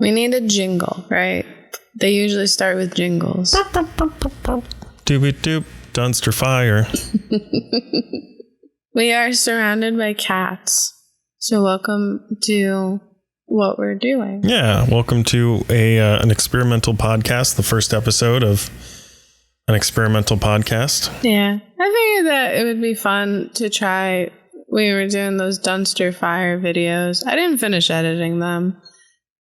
We need a jingle, right? They usually start with jingles. Doobie-doop, dumpster fire. We are surrounded by cats. So welcome to what we're doing. Yeah, welcome to an experimental podcast, the first episode of an experimental podcast. Yeah, I figured that it would be fun to try. We were doing those dumpster fire videos. I didn't finish editing them,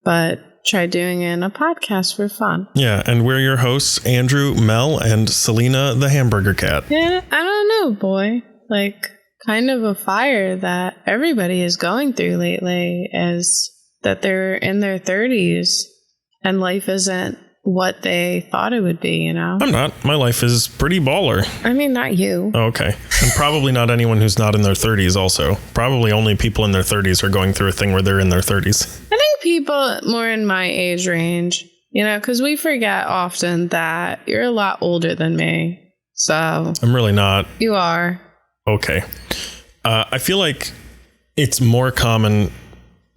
but try doing it in a podcast for fun. Yeah, and we're your hosts, Andrew, Mel, and Selena the hamburger cat. Yeah, I don't know, boy. Like, kind of a fire that everybody is going through lately is that they're in their 30s and life isn't what they thought it would be, you know? I'm not. My life is pretty baller. I mean, not you. Oh, okay. And probably not anyone who's not in their 30s also. Probably only people in their 30s are going through a thing where they're in their 30s. I think people more in my age range, you know, because we forget often that you're a lot older than me. So I'm really not. You are. Okay. I feel like it's more common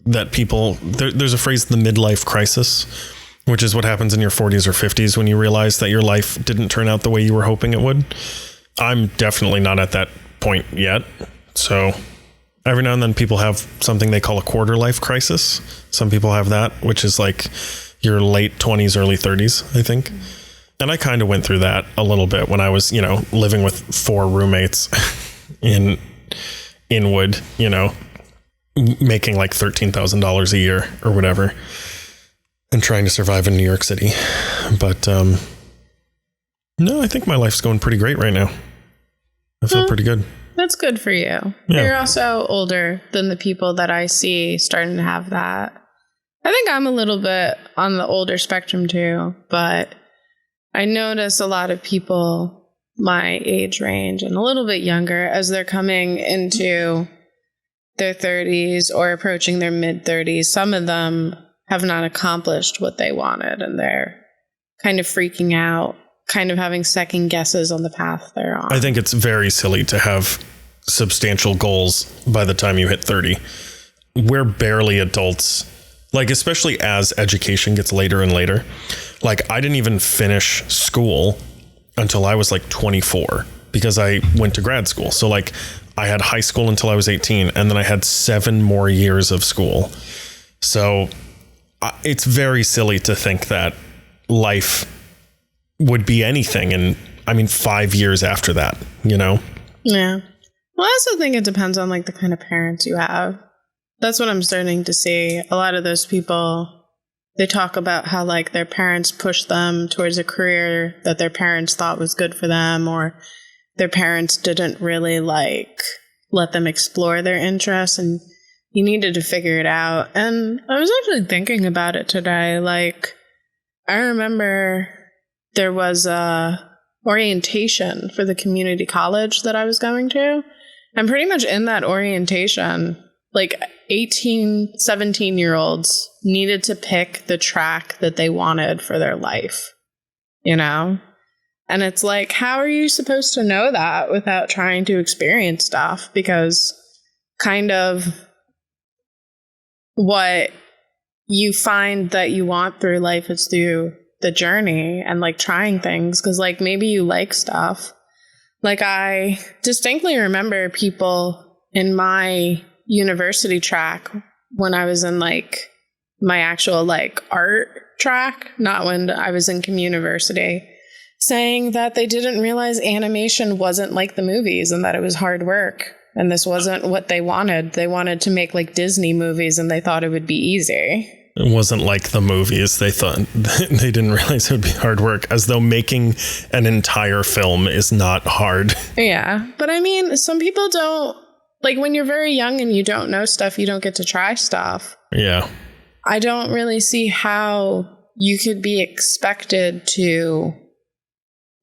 that people, there's a phrase, the midlife crisis, which is what happens in your 40s or 50s when you realize that your life didn't turn out the way you were hoping it would. I'm definitely not at that point yet. So every now and then people have something they call a quarter life crisis. Some people have that, which is like your late 20s, early 30s, I think. And I kind of went through that a little bit when I was, you know, living with 4 roommates in Inwood, you know, making like $13,000 a year or whatever, and trying to survive in New York City. But no, I think my life's going pretty great right now. I feel pretty good. That's good for you. Yeah. You're also older than the people that I see starting to have that. I think I'm a little bit on the older spectrum too, but I notice a lot of people my age range and a little bit younger as they're coming into their 30s or approaching their mid 30s. Some of them have not accomplished what they wanted and they're kind of freaking out, kind of having second guesses on the path they're on. I think it's very silly to have substantial goals by the time you hit 30. We're barely adults, like especially as education gets later and later. Like I didn't even finish school until I was like 24 because I went to grad school. So like I had high school until I was 18 and then I had 7 more years of school. So it's very silly to think that life would be anything in, 5 years after that, you know? Yeah. Well, I also think it depends on like the kind of parents you have. That's what I'm starting to see. A lot of those people, they talk about how like their parents pushed them towards a career that their parents thought was good for them, or their parents didn't really like let them explore their interests and you needed to figure it out. And I was actually thinking about it today. Like, I remember there was a orientation for the community college that I was going to. And pretty much in that orientation, like 18, 17-year-olds needed to pick the track that they wanted for their life, you know? And it's like, how are you supposed to know that without trying to experience stuff? Because kind of what you find that you want through life is through the journey and like trying things. Because like maybe you like stuff. Like I distinctly remember people in my university track when I was in like my actual like art track, not when I was in communiversity, saying that they didn't realize animation wasn't like the movies and that it was hard work. And this wasn't what they wanted. They wanted to make like Disney movies and they thought it would be easy. It wasn't like the movies. They thought they didn't realize it would be hard work, as though making an entire film is not hard. Yeah. But I mean, some people don't, like when you're very young and you don't know stuff, you don't get to try stuff. Yeah. I don't really see how you could be expected to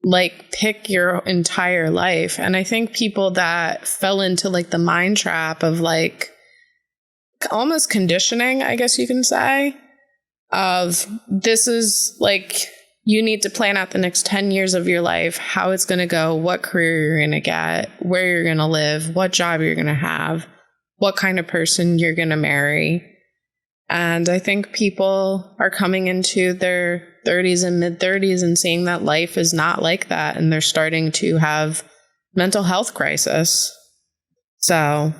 like pick your entire life. And I think people that fell into like the mind trap of like almost conditioning, I guess you can say, of this is like, you need to plan out the next 10 years of your life, how it's going to go, what career you're going to get, where you're going to live, what job you're going to have, what kind of person you're going to marry. And I think people are coming into their 30s and mid 30s and seeing that life is not like that. And they're starting to have mental health crisis. So,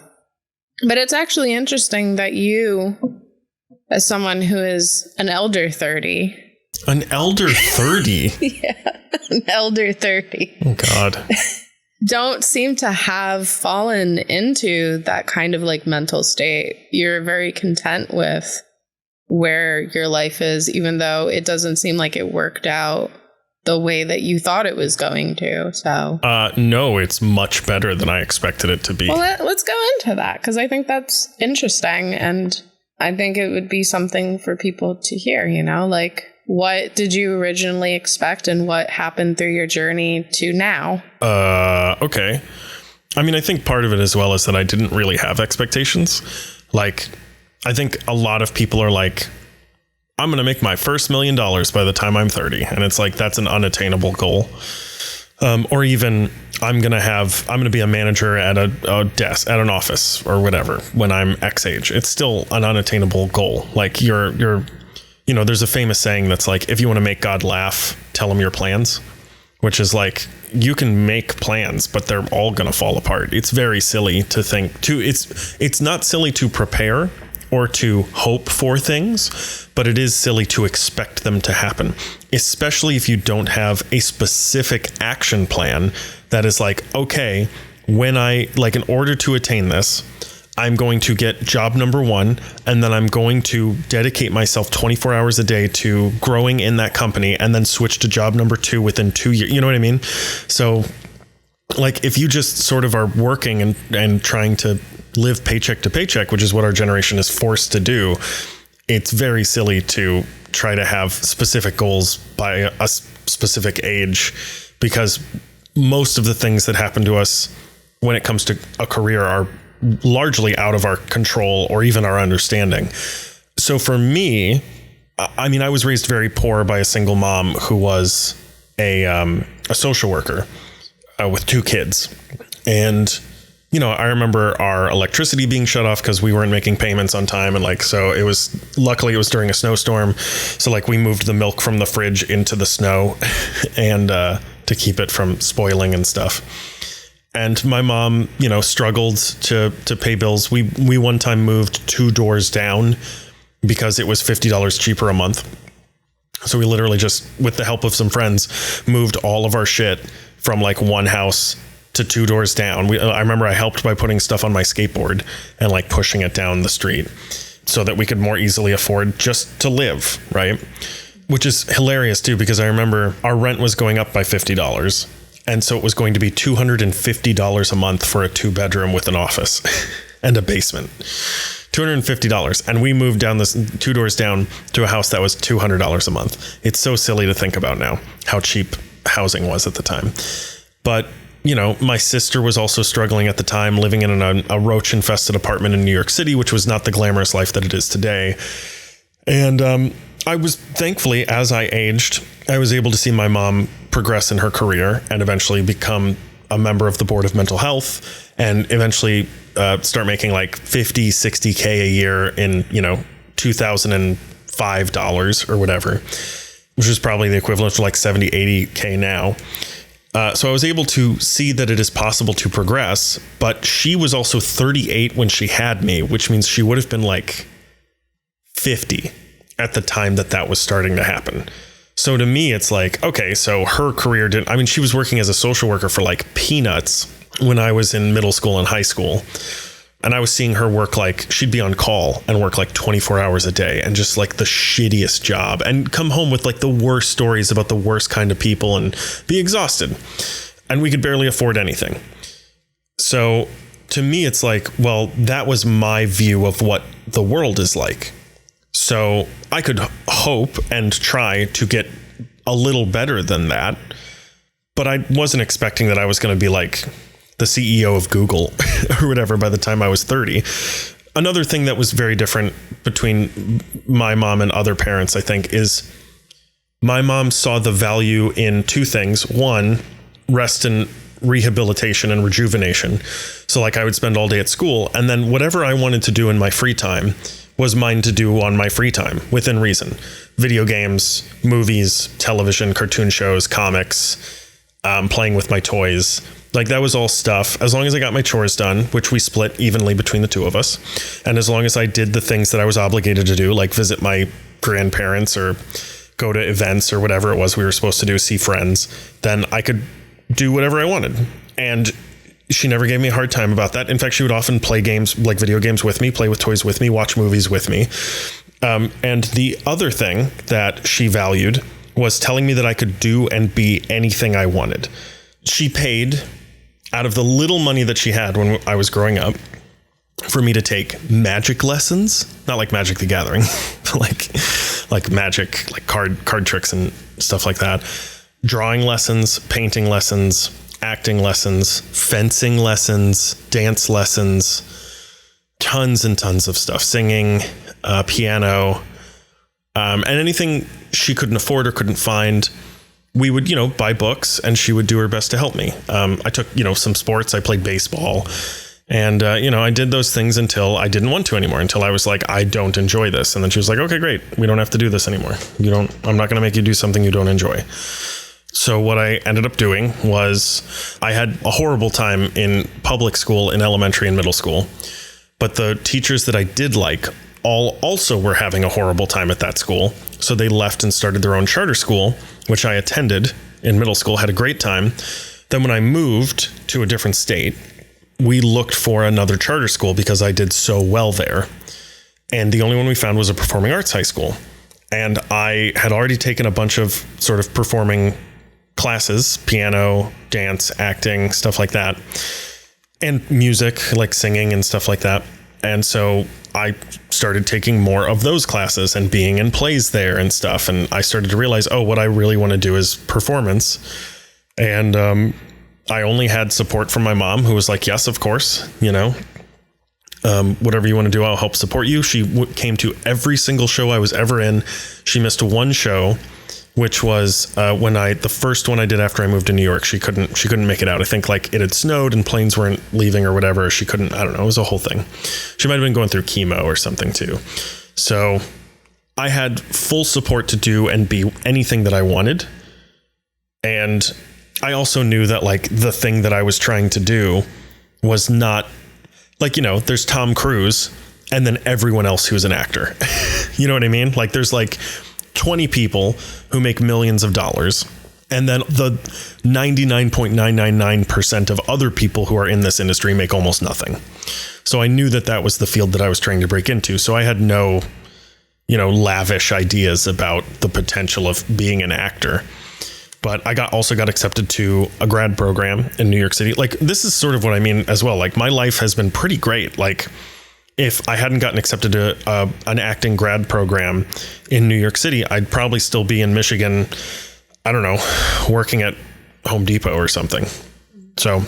but it's actually interesting that you, as someone who is an elder 30. An elder 30? Yeah, an elder 30. Oh, God. Don't seem to have fallen into that kind of like mental state. You're very content with where your life is, even though it doesn't seem like it worked out the way that you thought it was going to. So, no, it's much better than I expected it to be. Well, let's go into that, because I think that's interesting. And I think it would be something for people to hear, you know, like, what did you originally expect and what happened through your journey to now? Okay. I mean, I think part of it as well is that I didn't really have expectations. Like, I think a lot of people are like, I'm going to make my first $1 million by the time I'm 30. And it's like, that's an unattainable goal. Or even I'm going to be a manager at a desk, at an office or whatever, when I'm X age. It's still an unattainable goal. Like you're, you know, there's a famous saying that's like, if you want to make God laugh, tell him your plans, which is like, you can make plans, but they're all going to fall apart. It's very silly to think it's not silly to prepare or to hope for things, but it is silly to expect them to happen, especially if you don't have a specific action plan that is like, okay, in order to attain this, I'm going to get job number 1, and then I'm going to dedicate myself 24 hours a day to growing in that company, and then switch to job number 2 within 2 years. You know what I mean? So like, if you just sort of are working and trying to live paycheck to paycheck, which is what our generation is forced to do, it's very silly to try to have specific goals by a specific age, because most of the things that happen to us when it comes to a career are largely out of our control or even our understanding. So for me, I mean, I was raised very poor by a single mom who was a social worker with 2 kids. And, you know, I remember our electricity being shut off because we weren't making payments on time. And like, so luckily it was during a snowstorm. So like, we moved the milk from the fridge into the snow and to keep it from spoiling and stuff. And my mom, you know, struggled to pay bills. We one time moved 2 doors down because it was $50 cheaper a month. So we literally just, with the help of some friends, moved all of our shit from like one house to 2 doors down. I remember I helped by putting stuff on my skateboard and like pushing it down the street so that we could more easily afford just to live, right? Which is hilarious too, because I remember our rent was going up by $50. And so it was going to be $250 a month for a 2-bedroom with an office and a basement. $250. And we moved down 2 doors down to a house that was $200 a month. It's so silly to think about now how cheap housing was at the time. But, you know, my sister was also struggling at the time, living in a roach infested apartment in New York City, which was not the glamorous life that it is today. And I was, thankfully, as I aged, I was able to see my mom progress in her career and eventually become a member of the board of mental health, and eventually start making like 50, 60K a year in, you know, $2,005 or whatever, which is probably the equivalent to like 70, 80K now. So I was able to see that it is possible to progress, but she was also 38 when she had me, which means she would have been like 50 at the time that was starting to happen. So to me, it's like, okay, so her career she was working as a social worker for like peanuts when I was in middle school and high school. And I was seeing her work, like she'd be on call and work like 24 hours a day and just like the shittiest job and come home with like the worst stories about the worst kind of people and be exhausted. And we could barely afford anything. So to me, it's like, well, that was my view of what the world is like. So I could hope and try to get a little better than that, but I wasn't expecting that I was going to be like the CEO of Google or whatever by the time I was 30. Another thing that was very different between my mom and other parents, I think, is my mom saw the value in 2 things. One, rest and rehabilitation and rejuvenation. So like I would spend all day at school, and then whatever I wanted to do in my free time, was mine to do on my free time within reason. Video games, movies, television, cartoon shows, comics, playing with my toys. Like, that was all stuff. As long as I got my chores done, which we split evenly between the two of us, and as long as I did the things that I was obligated to do, like visit my grandparents or go to events or whatever it was we were supposed to do, see friends, then I could do whatever I wanted. And she never gave me a hard time about that. In fact, she would often play games, like video games with me, play with toys with me, watch movies with me. And the other thing that she valued was telling me that I could do and be anything I wanted. She paid, out of the little money that she had when I was growing up, for me to take magic lessons, not like Magic the Gathering, like magic, like card tricks and stuff like that. Drawing lessons, painting lessons, acting lessons, fencing lessons, dance lessons, tons and tons of stuff, singing, piano, and anything she couldn't afford or couldn't find. We would, buy books, and she would do her best to help me. I took, some sports. I played baseball, and, I did those things until I didn't want to anymore, until I was like, I don't enjoy this. And then she was like, okay, great. We don't have to do this anymore. I'm not going to make you do something you don't enjoy. So what I ended up doing was I had a horrible time in public school, in elementary and middle school. But the teachers that I did like all also were having a horrible time at that school. So they left and started their own charter school, which I attended in middle school, had a great time. Then when I moved to a different state, we looked for another charter school because I did so well there. And the only one we found was a performing arts high school. And I had already taken a bunch of sort of performing classes, piano, dance, acting, stuff like that, and music, like singing and stuff like that. And so I started taking more of those classes and being in plays there and stuff. And I started to realize, what I really want to do is performance. And I only had support from my mom, who was like, yes, of course, whatever you want to do, I'll help support you. She came to every single show I was ever in. She missed one show, which was the first one I did after I moved to New York. She couldn't make it out. I think like it had snowed and planes weren't leaving or whatever. She couldn't, I don't know. It was a whole thing. She might've been going through chemo or something too. So I had full support to do and be anything that I wanted. And I also knew that like the thing that I was trying to do was not like, there's Tom Cruise and then everyone else who's an actor. You know what I mean? Like there's like 20 people who make millions of dollars, and then the 99.999% of other people who are in this industry make almost nothing. So I knew that was the field that I was trying to break into. So I had no, lavish ideas about the potential of being an actor. But I also got accepted to a grad program in New York City. Like, this is sort of what I mean as well. Like, my life has been pretty great. Like, if I hadn't gotten accepted to an acting grad program in New York City, I'd probably still be in Michigan, I don't know, working at Home Depot or something. So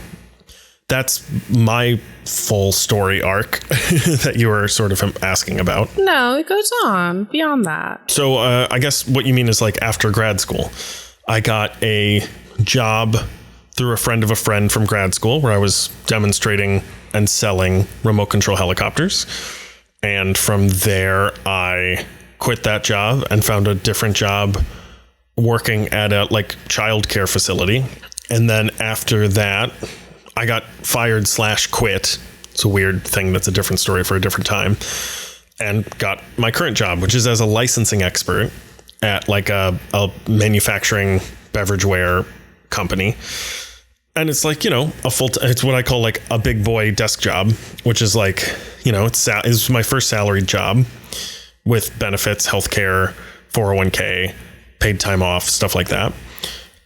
that's my full story arc that you were sort of asking about. No, it goes on beyond that. So I guess what you mean is like after grad school, I got a job through a friend of a friend from grad school where I was demonstrating and selling remote control helicopters. And from there, I quit that job and found a different job working at a childcare facility. And then after that, I got fired / quit. It's a weird thing. That's a different story for a different time. And got my current job, which is as a licensing expert at a manufacturing beverageware company. And it's it's what I call a big boy desk job, which is it's my first salaried job with benefits, healthcare, 401k, paid time off, stuff like that.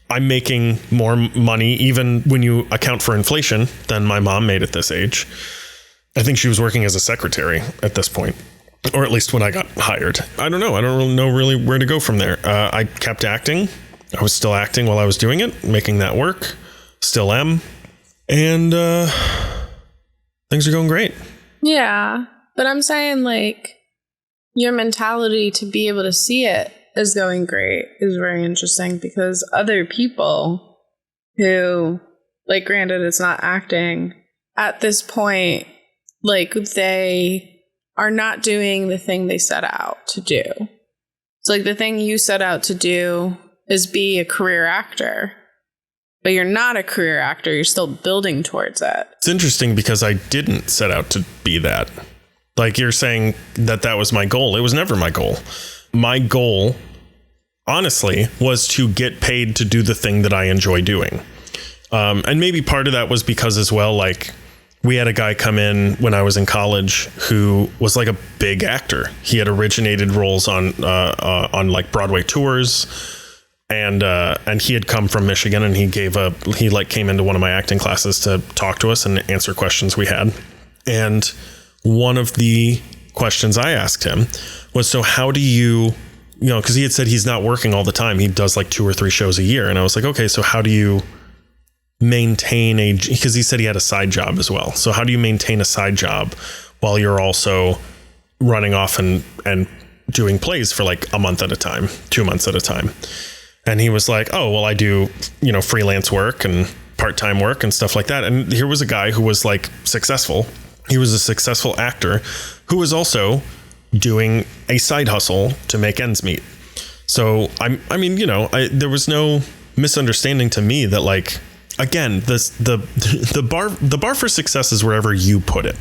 I'm making more money, even when you account for inflation, than my mom made at this age. I think she was working as a secretary at this point, or at least when I got hired. I don't know. I don't really know where to go from there. I kept acting. I was still acting while I was doing it, making that work. Still am. And things are going great. Yeah. But I'm saying your mentality to be able to see it is going great is very interesting, because other people who, granted it's not acting, at this point, they are not doing the thing they set out to do. It's like the thing you set out to do is be a career actor, but you're not a career actor. You're still building towards it. It's interesting because I didn't set out to be that. Like you're saying that was my goal. It was never my goal. My goal, honestly, was to get paid to do the thing that I enjoy doing. And maybe part of that was because as well, like we had a guy come in when I was in college who was like a big actor. He had originated roles on like Broadway tours, and he had come from Michigan, and he came into one of my acting classes to talk to us and answer questions we had. And one of the questions I asked him was, so how do you because he had said he's not working all the time. He does like 2 or 3 shows a year. And I was like, okay, so how do you maintain because he said he had a side job as well. So how do you maintain a side job while you're also running off and doing plays for like a month at a time, 2 months at a time? And he was like, oh, well, I do, freelance work and part-time work and stuff like that. And here was a guy who was like successful. He was a successful actor who was also doing a side hustle to make ends meet. So there was no misunderstanding to me that, like, again, the bar for success is wherever you put it.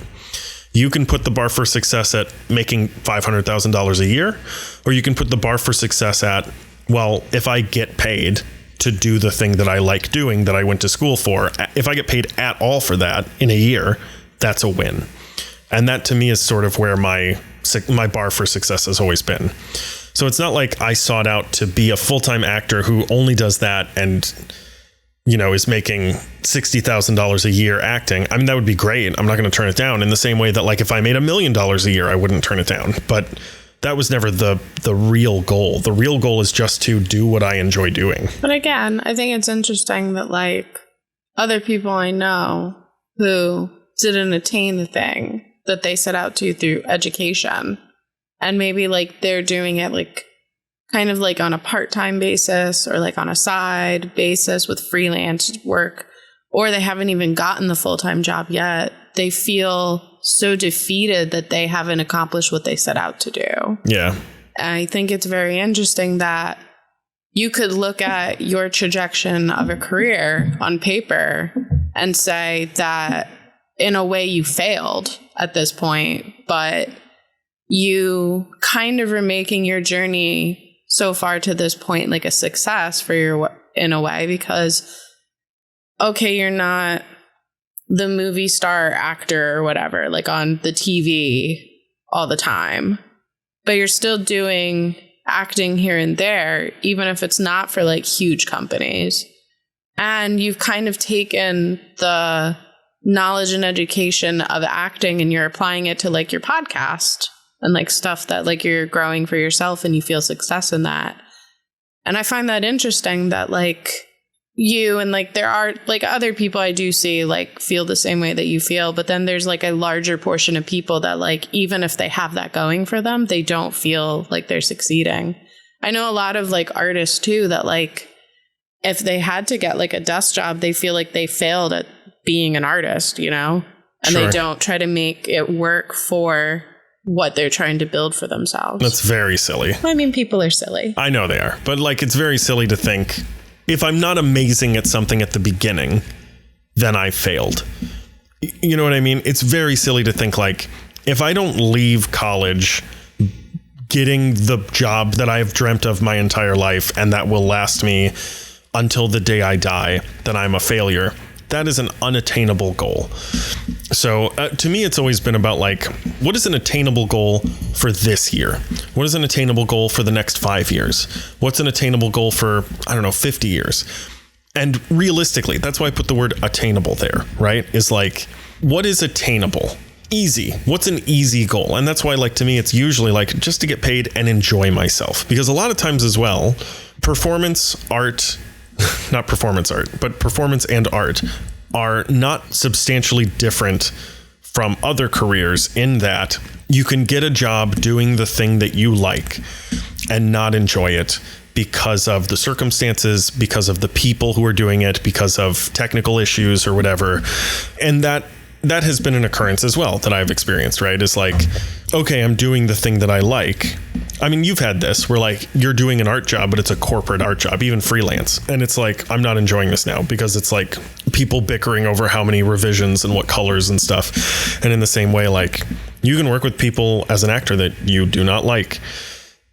You can put the bar for success at making $500,000 a year, or you can put the bar for success at, well, if I get paid to do the thing that I like doing, that I went to school for, if I get paid at all for that in a year, that's a win. And that to me is sort of where my bar for success has always been. So it's not like I sought out to be a full-time actor who only does that and, is making $60,000 a year acting. I mean, that would be great. I'm not going to turn it down, in the same way that, like, if I made $1 million a year, I wouldn't turn it down. But that was never the real goal. The real goal is just to do what I enjoy doing. But again, I think it's interesting that, like, other people I know who didn't attain the thing that they set out to through education, and maybe like they're doing it like kind of like on a part-time basis or like on a side basis with freelance work, or they haven't even gotten the full-time job yet. They feel so defeated that they haven't accomplished what they set out to do. Yeah. I think it's very interesting that you could look at your trajectory of a career on paper and say that in a way you failed at this point, but you kind of are making your journey so far to this point like a success for your, in a way, because okay, you're not the movie star actor or whatever, like on the TV all the time, but you're still doing acting here and there, even if it's not for like huge companies. And you've kind of taken the knowledge and education of acting and you're applying it to like your podcast and like stuff that like you're growing for yourself and you feel success in that. And I find that interesting that like you and like there are like other people I do see like feel the same way that you feel, but then there's like a larger portion of people that like even if they have that going for them, they don't feel like they're succeeding. I know a lot of like artists too that like if they had to get like a desk job, they feel like they failed at being an artist, and Sure. They don't try to make it work for what they're trying to build for themselves. That's very silly. I mean, people are silly. I know they are, but like, it's very silly to think if I'm not amazing at something at the beginning, then I failed. You know what I mean? It's very silly to think like, if I don't leave college getting the job that I've dreamt of my entire life and that will last me until the day I die, then I'm a failure. That is an unattainable goal. So to me, it's always been about like, what is an attainable goal for this year? What is an attainable goal for the next 5 years? What's an attainable goal for, 50 years? And realistically, that's why I put the word attainable there, right? Is like, what is attainable? Easy. What's an easy goal? And that's why, like, to me, it's usually like just to get paid and enjoy myself. Because a lot of times as well, performance art, not performance art, but performance and art are not substantially different from other careers in that you can get a job doing the thing that you like and not enjoy it because of the circumstances, because of the people who are doing it, because of technical issues or whatever. And that that has been an occurrence as well that I've experienced, right? Is like, okay, I'm doing the thing that I like. I mean, you've had this where like you're doing an art job, but it's a corporate art job, even freelance. And it's like, I'm not enjoying this now because it's like people bickering over how many revisions and what colors and stuff. And in the same way, like you can work with people as an actor that you do not like.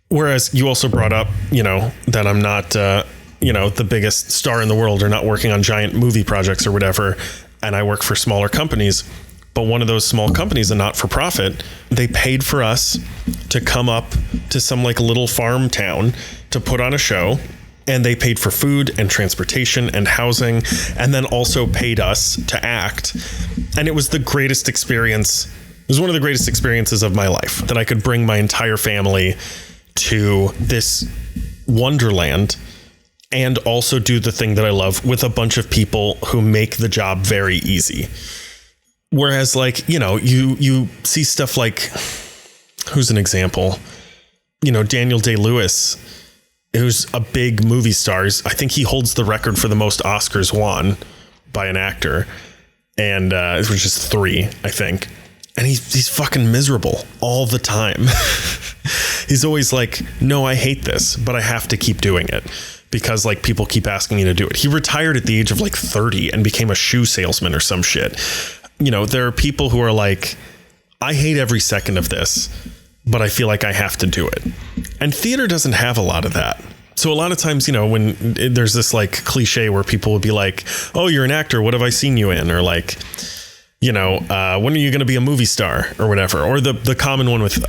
Whereas you also brought up, that I'm not, the biggest star in the world or not working on giant movie projects or whatever. And I work for smaller companies. But one of those small companies, a not-for-profit, they paid for us to come up to some like little farm town to put on a show. And they paid for food and transportation and housing, and then also paid us to act. And it was the greatest experience. It was one of the greatest experiences of my life, that I could bring my entire family to this wonderland and also do the thing that I love with a bunch of people who make the job very easy. Whereas like, you see stuff like, who's an example? Daniel Day-Lewis, who's a big movie star. I think he holds the record for the most Oscars won by an actor. And it was just 3, I think. And he's fucking miserable all the time. He's always like, no, I hate this, but I have to keep doing it because like people keep asking me to do it. He retired at the age of like 30 and became a shoe salesman or some shit. There are people who are like, I hate every second of this, but I feel like I have to do it. And theater doesn't have a lot of that. So a lot of times, when there's this like cliche where people would be like, oh, you're an actor. What have I seen you in? Or like, when are you going to be a movie star or whatever? Or the common one with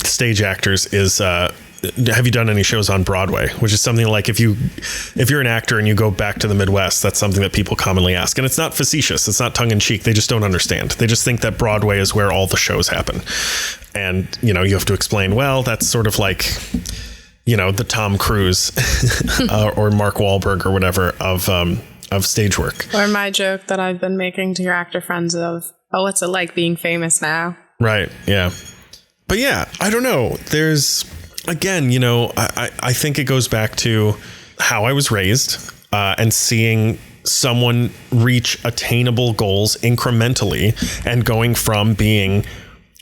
stage actors is, have you done any shows on Broadway? Which is something like if you're an actor and you go back to the Midwest, that's something that people commonly ask. And it's not facetious. It's not tongue in cheek. They just don't understand. They just think that Broadway is where all the shows happen. And, you have to explain, well, that's sort of like, the Tom Cruise or Mark Wahlberg or whatever of stage work. Or my joke that I've been making to your actor friends of, oh, what's it like being famous now? Right. Yeah. But yeah, I don't know. There's, again, I think it goes back to how I was raised and seeing someone reach attainable goals incrementally and going from being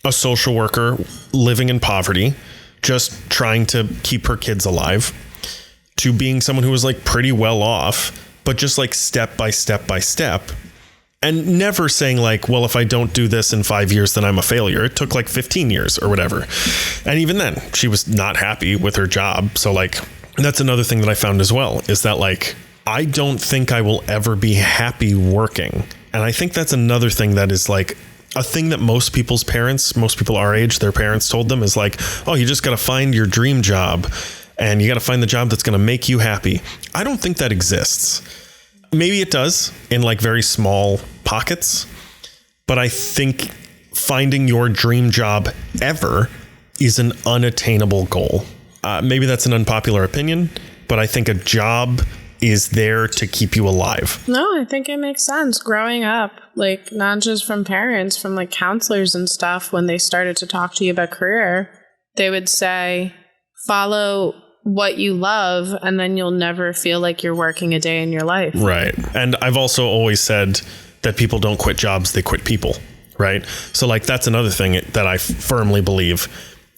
a social worker living in poverty, just trying to keep her kids alive, to being someone who was like pretty well off, but just like step by step by step, and never saying like, well, if I don't do this in 5 years, then I'm a failure. It took like 15 years or whatever. And even then she was not happy with her job. So like, that's another thing that I found as well, is that like, I don't think I will ever be happy working. And I think that's another thing that is like a thing that most people our age, their parents told them is like, oh, you just got to find your dream job and you got to find the job that's going to make you happy. I don't think that exists. Maybe it does in like very small pockets, but I think finding your dream job ever is an unattainable goal. Maybe that's an unpopular opinion, but I think a job is there to keep you alive. No, I think it makes sense. Growing up, like not just from parents, from like counselors and stuff, when they started to talk to you about career, they would say, follow what you love, and then you'll never feel like you're working a day in your life. Right. And I've also always said that people don't quit jobs, they quit people. Right. So like, that's another thing that I firmly believe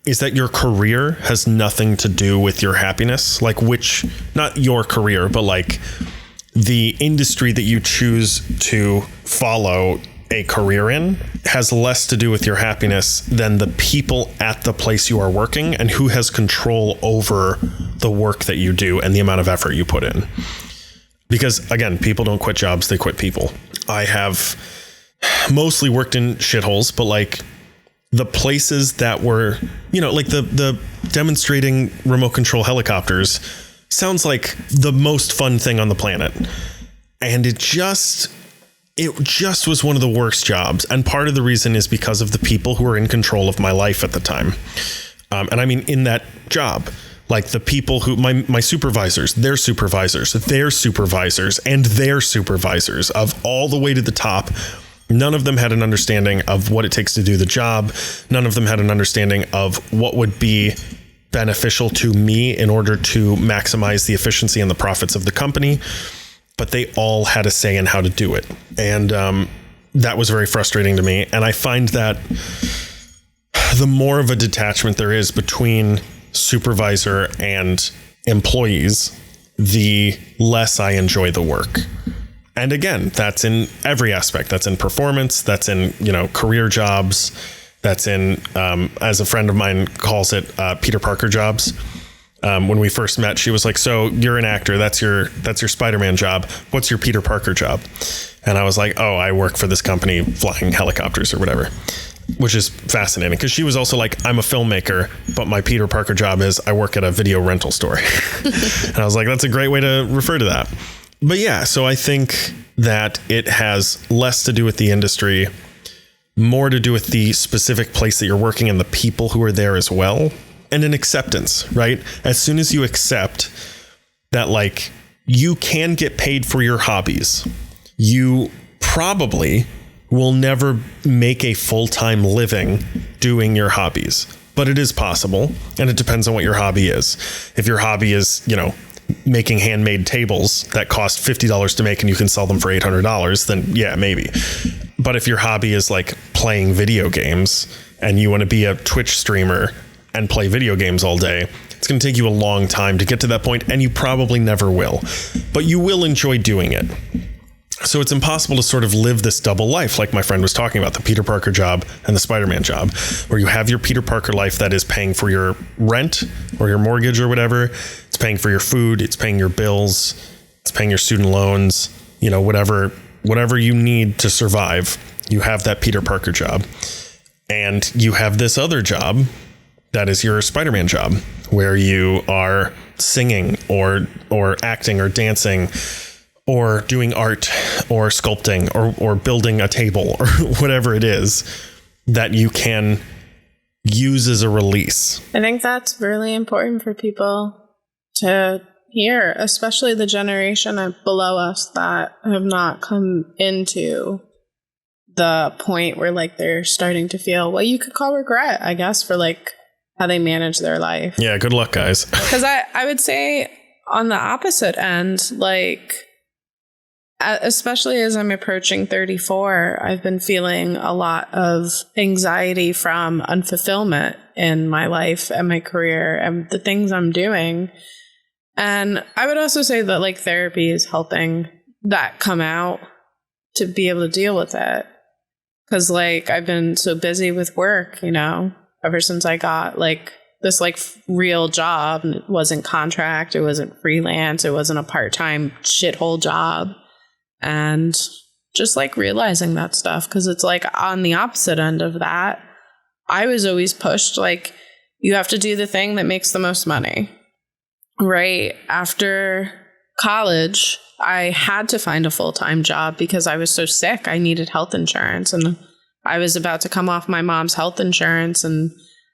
is that your career has nothing to do with your happiness. Like not your career, but like the industry that you choose to follow a career in has less to do with your happiness than the people at the place you are working and who has control over the work that you do and the amount of effort you put in. Because again, people don't quit jobs, they quit people. I have mostly worked in shitholes, but like the places that were, like the demonstrating remote control helicopters sounds like the most fun thing on the planet. And it just was one of the worst jobs. And part of the reason is because of the people who were in control of my life at the time. And I mean, in that job, like the people who, my supervisors, their supervisors, their supervisors, and their supervisors of all the way to the top, none of them had an understanding of what it takes to do the job. None of them had an understanding of what would be beneficial to me in order to maximize the efficiency and the profits of the company. But they all had a say in how to do it. And that was very frustrating to me. And I find that the more of a detachment there is between supervisor and employees, the less I enjoy the work. And again, that's in every aspect. That's in performance. That's in, career jobs. That's in, as a friend of mine calls it, Peter Parker jobs. When we first met, she was like, so you're an actor. That's your Spider-Man job. What's your Peter Parker job? And I was like, oh, I work for this company flying helicopters or whatever, which is fascinating because she was also like, I'm a filmmaker, but my Peter Parker job is I work at a video rental store. And I was like, that's a great way to refer to that. But yeah, so I think that it has less to do with the industry, more to do with the specific place that you're working and the people who are there as well. And an acceptance, right? As soon as you accept that, like, you can get paid for your hobbies, you probably will never make a full-time living doing your hobbies, but it is possible. And it depends on what your hobby is. If your hobby is, making handmade tables that cost $50 to make and you can sell them for $800, then yeah, maybe. But if your hobby is like playing video games and you want to be a Twitch streamer and play video games all day, it's going to take you a long time to get to that point, and you probably never will, but you will enjoy doing it. So it's impossible to sort of live this double life, like my friend was talking about, the Peter Parker job and the Spider-Man job, where you have your Peter Parker life that is paying for your rent or your mortgage or whatever. It's paying for your food. It's paying your bills. It's paying your student loans, whatever you need to survive. You have that Peter Parker job, and you have this other job that is your Spider-Man job, where you are singing or acting or dancing or doing art or sculpting or building a table or whatever it is that you can use as a release. I think that's really important for people to hear, especially the generation below us that have not come into the point where like they're starting to feel what you could call regret, I guess, for like how they manage their life. Yeah, good luck, guys. Because I would say on the opposite end, like, especially as I'm approaching 34, I've been feeling a lot of anxiety from unfulfillment in my life and my career and the things I'm doing. And I would also say that like therapy is helping that come out to be able to deal with it. Because like I've been so busy with work, ever since I got like this like real job. And it wasn't contract, it wasn't freelance, it wasn't a part-time shithole job. And just like realizing that stuff, because it's like on the opposite end of that, I was always pushed like you have to do the thing that makes the most money. Right after college, I had to find a full-time job because I was so sick. I needed health insurance, and I was about to come off my mom's health insurance, and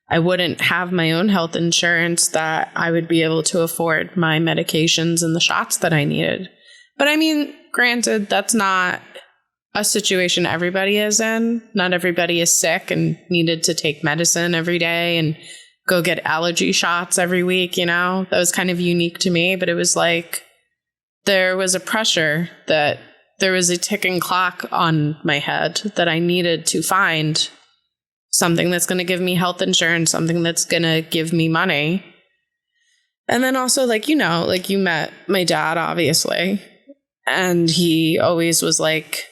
I wouldn't have my own health insurance that I would be able to afford my medications and the shots that I needed. But I mean, granted, that's not a situation everybody is in. Not everybody is sick and needed to take medicine every day and go get allergy shots every week, That was kind of unique to me, but it was like there was a pressure that there was a ticking clock on my head that I needed to find something that's going to give me health insurance, something that's going to give me money. And then also, like, you met my dad, obviously. And he always was like,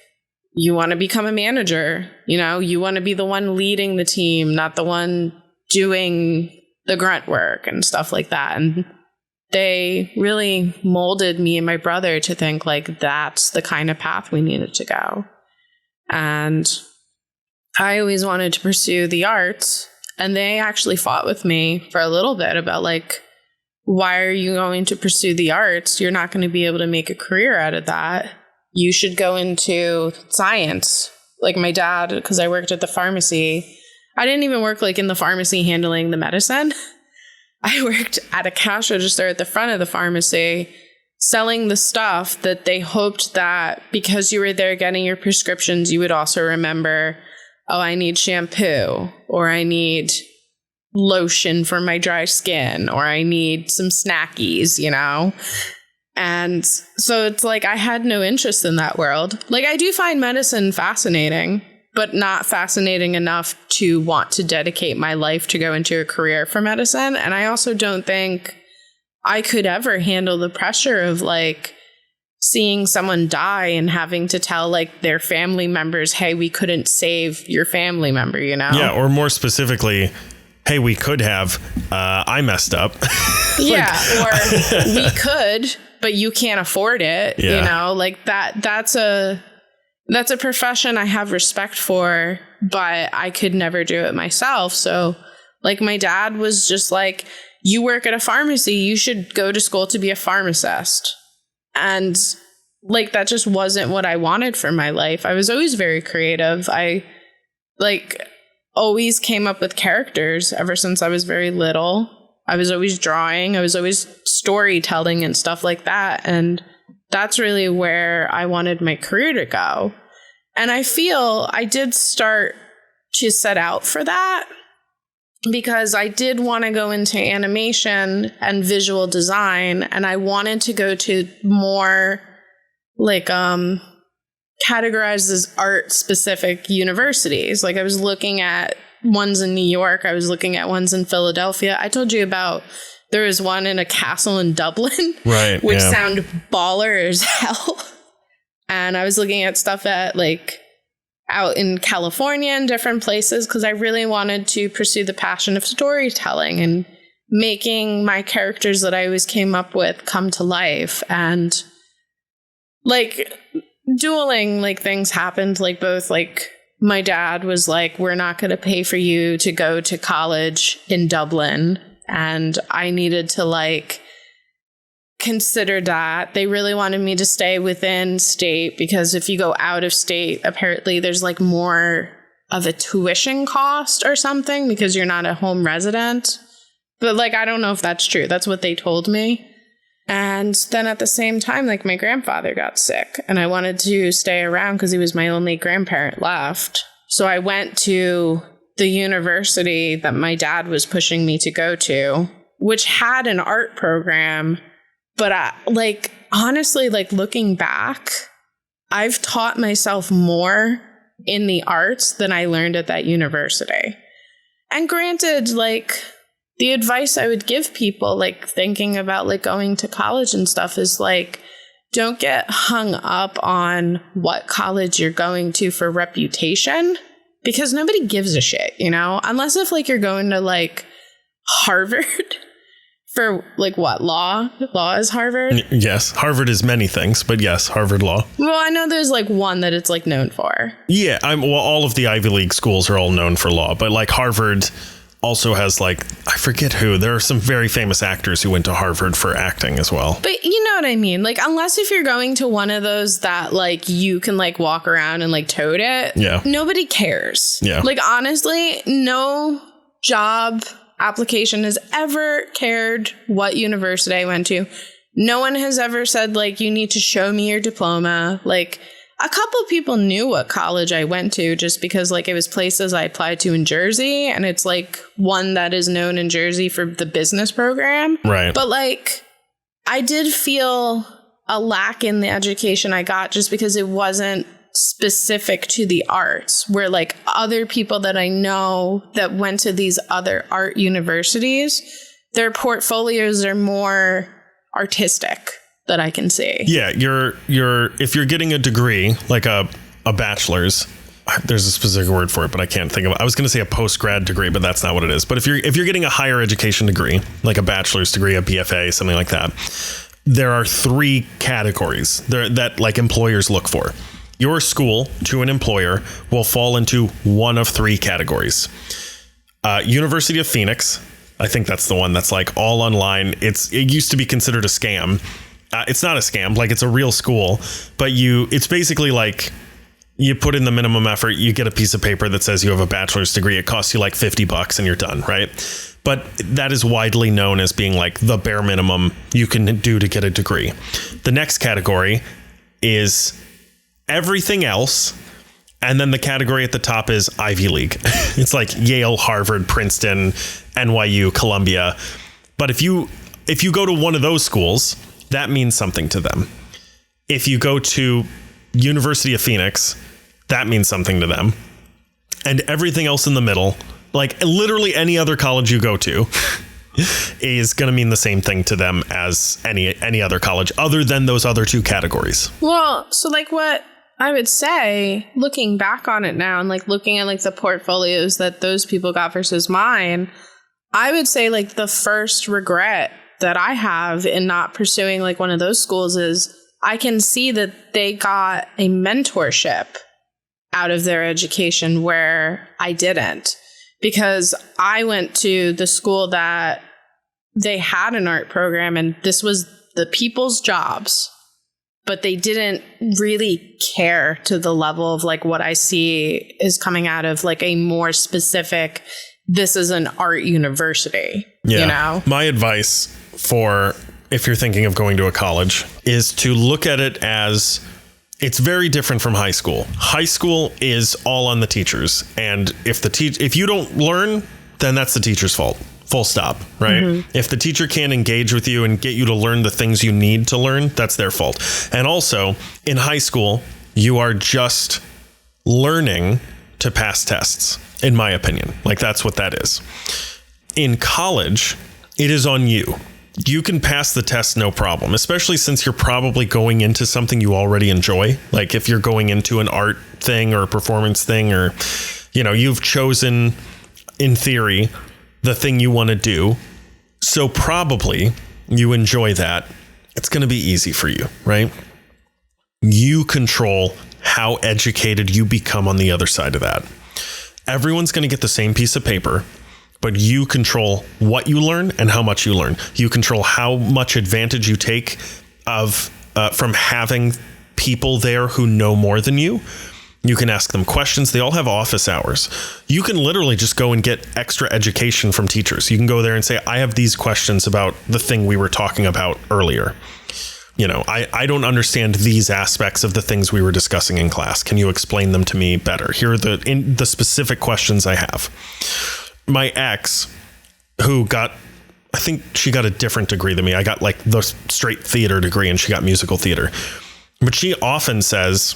you want to become a manager, you want to be the one leading the team, not the one doing the grunt work and stuff like that. And they really molded me and my brother to think like that's the kind of path we needed to go. And I always wanted to pursue the arts, and they actually fought with me for a little bit about like, why are you going to pursue the arts? You're not going to be able to make a career out of that. You should go into science. Like my dad, because I worked at the pharmacy. I didn't even work like in the pharmacy handling the medicine. I worked at a cash register at the front of the pharmacy selling the stuff that they hoped that because you were there getting your prescriptions, you would also remember, oh, I need shampoo, or I need lotion for my dry skin, or I need some snackies, And so it's like I had no interest in that world. Like, I do find medicine fascinating, but not fascinating enough to want to dedicate my life to go into a career for medicine. And I also don't think I could ever handle the pressure of like seeing someone die and having to tell like their family members, hey, we couldn't save your family member, you know? Yeah. Or more specifically, hey, we could have, I messed up. Yeah. Or we could, but you can't afford it. Yeah. You know, like that's a profession I have respect for, but I could never do it myself. So like my dad was just like, you work at a pharmacy, you should go to school to be a pharmacist. And like, that just wasn't what I wanted for my life. I was always very creative. I like always came up with characters ever since I was very little. I was always drawing. I was always storytelling and stuff like that. And that's really where I wanted my career to go. And I feel I did start to set out for that because I did want to go into animation and visual design. And I wanted to go to more like categorized as art specific universities. Like I was looking at ones in New York. I was looking at ones in Philadelphia. I told you about there was one in a castle in Dublin, right? Which sound baller as hell. And I was looking at stuff at like out in California and different places because I really wanted to pursue the passion of storytelling and making my characters that I always came up with come to life. And like dueling, like things happened, like both like my dad was like, we're not going to pay for you to go to college in Dublin. And I needed to like consider that. They really wanted me to stay within state because if you go out of state, apparently there's like more of a tuition cost or something because you're not a home resident. But like, I don't know if that's true. That's what they told me. And then at the same time, like my grandfather got sick and I wanted to stay around because he was my only grandparent left. So I went to the university that my dad was pushing me to go to, which had an art program. But like, honestly, like looking back, I've taught myself more in the arts than I learned at that university. And granted, like the advice I would give people, like thinking about like going to college and stuff is like, don't get hung up on what college you're going to for reputation because nobody gives a shit, you know, unless if like you're going to like Harvard. For like what, law? Law is Harvard? Yes. Harvard is many things, but yes, Harvard Law. Well, I know there's like one that it's like known for. Yeah. Well, all of the Ivy League schools are all known for law, but like Harvard also has like, I forget who. There are some very famous actors who went to Harvard for acting as well. But you know what I mean? Like, unless if you're going to one of those that like you can like walk around and like tote it. Yeah. Nobody cares. Yeah. Like, honestly, no job application has ever cared what university I went to. No one has ever said like you need to show me your diploma. Like a couple of people knew what college I went to just because like it was places I applied to in Jersey and it's like one that is known in Jersey for the business program. Right. But like I did feel a lack in the education I got just because it wasn't specific to the arts, where like other people that I know that went to these other art universities, their portfolios are more artistic that I can see. Yeah, you're if you're getting a degree, like a bachelor's, there's a specific word for it, but I can't think of it. I was going to say a post-grad degree, but that's not what it is. But if you're getting a higher education degree, like a bachelor's degree, a BFA, something like that, there are 3 categories that like employers look for. Your school to an employer will fall into one of 3 categories. University of Phoenix, I think that's the one that's like all online. It used to be considered a scam. It's not a scam, like it's a real school, but it's basically like you put in the minimum effort, you get a piece of paper that says you have a bachelor's degree. It costs you like $50 and you're done, right? But that is widely known as being like the bare minimum you can do to get a degree. The next category is everything else, and then the category at the top is Ivy League. It's like Yale, Harvard, Princeton, NYU, Columbia. But if you go to one of those schools, that means something to them. If you go to University of Phoenix, that means something to them. And everything else in the middle, like literally any other college you go to, is going to mean the same thing to them as any other college other than those other two categories. Well, so like what I would say, looking back on it now and like looking at like the portfolios that those people got versus mine, I would say like the first regret that I have in not pursuing like one of those schools is I can see that they got a mentorship out of their education where I didn't. Because I went to the school that they had an art program and this was the people's jobs, but they didn't really care to the level of like what I see is coming out of like a more specific, this is an art university, you know? My advice for if you're thinking of going to a college is to look at it as it's very different from high school. High school is all on the teachers. And if you don't learn, then that's the teacher's fault. Full stop. Right. Mm-hmm. If the teacher can't engage with you and get you to learn the things you need to learn, that's their fault. And also in high school, you are just learning to pass tests, in my opinion. Like that's what that is. In college, it is on you. You can pass the test, no problem, especially since you're probably going into something you already enjoy. Like if you're going into an art thing or a performance thing, or, you know, you've chosen in theory the thing you want to do. So probably you enjoy that. It's going to be easy for you, right? You control how educated you become on the other side of that. Everyone's going to get the same piece of paper, but you control what you learn and how much you learn. You control how much advantage you take of from having people there who know more than you. You can ask them questions. They all have office hours. You can literally just go and get extra education from teachers. You can go there and say, I have these questions about the thing we were talking about earlier. You know, I don't understand these aspects of the things we were discussing in class. Can you explain them to me better? Here are the specific questions I have. My ex, who got, I think she got a different degree than me. I got like the straight theater degree and she got musical theater. But she often says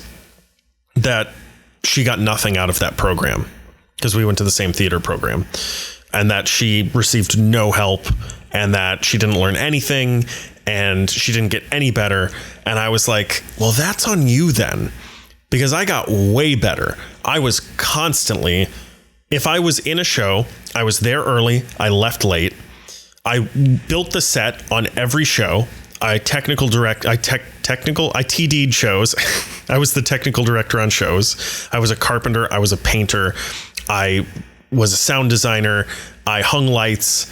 that she got nothing out of that program because we went to the same theater program, and that she received no help and that she didn't learn anything and she didn't get any better. And I was like, well, that's on you then, because I got way better. I was constantly, if I was in a show, I was there early, I left late. I built the set on every show. I TD'd shows. I was the technical director on shows. I was a carpenter. I was a painter. I was a sound designer. I hung lights.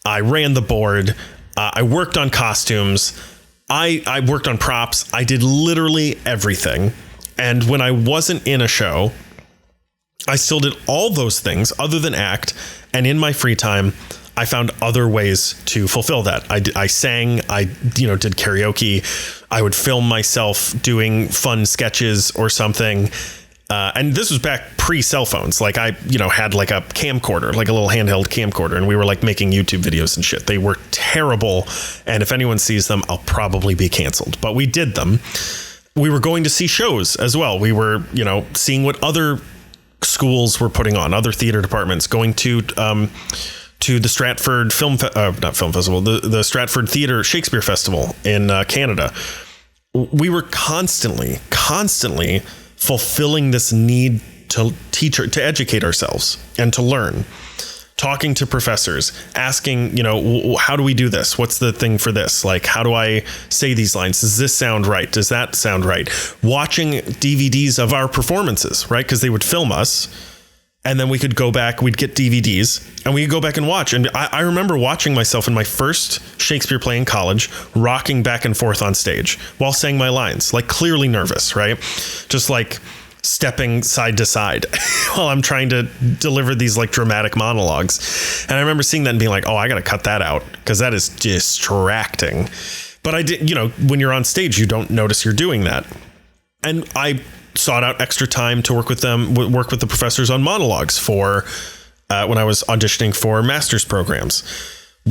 I ran the board. I worked on costumes. I worked on props. I did literally everything. And when I wasn't in a show, I still did all those things other than act. And in my free time, I found other ways to fulfill that. I sang, I did karaoke. I would film myself doing fun sketches or something. And this was back pre-cell phones. Like I had like a camcorder, like a little handheld camcorder, and we were like making YouTube videos and shit. They were terrible. And if anyone sees them, I'll probably be canceled. But we did them. We were going to see shows as well. We were, seeing what other schools were putting on, other theater departments, going to the Stratford the Stratford Theater Shakespeare Festival in Canada. We were constantly fulfilling this need to to educate ourselves and to learn, talking to professors, asking, how do we do this? What's the thing for this? Like, how do I say these lines? Does this sound right? Does that sound right? Watching DVDs of our performances, right? Because they would film us. And then we could go back, we'd get DVDs and we could go back and watch. And I remember watching myself in my first Shakespeare play in college, rocking back and forth on stage while saying my lines, like clearly nervous, right? Just like stepping side to side while I'm trying to deliver these like dramatic monologues. And I remember seeing that and being like, oh, I got to cut that out because that is distracting. But I did, when you're on stage, you don't notice you're doing that. And I sought out extra time to work with the professors on monologues for when I was auditioning for master's programs.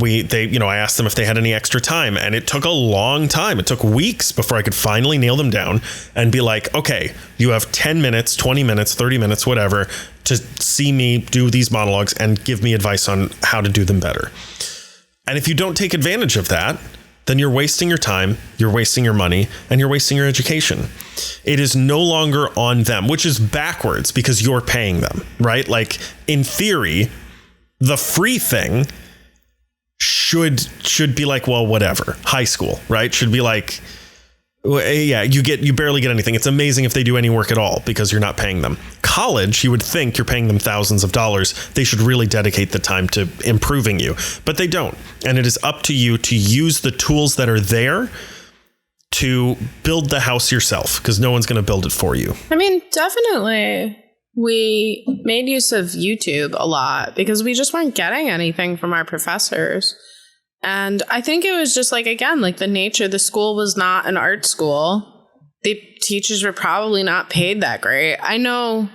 I asked them if they had any extra time, and it took a long time. It took weeks before I could finally nail them down and be like, okay, you have 10 minutes, 20 minutes, 30 minutes, whatever, to see me do these monologues and give me advice on how to do them better. And if you don't take advantage of that, then you're wasting your time, you're wasting your money, and you're wasting your education. It is no longer on them, which is backwards because you're paying them, right? Like, in theory, the free thing should be like, well, whatever. High school, right? Should be like, yeah, you barely get anything. It's amazing if they do any work at all because you're not paying them. College, you would think you're paying them thousands of dollars. They should really dedicate the time to improving you, but they don't. And it is up to you to use the tools that are there to build the house yourself, because no one's going to build it for you. I mean, definitely. We made use of YouTube a lot because we just weren't getting anything from our professors. And I think it was just like, again, like the nature, the school was not an art school. The teachers were probably not paid that great. I know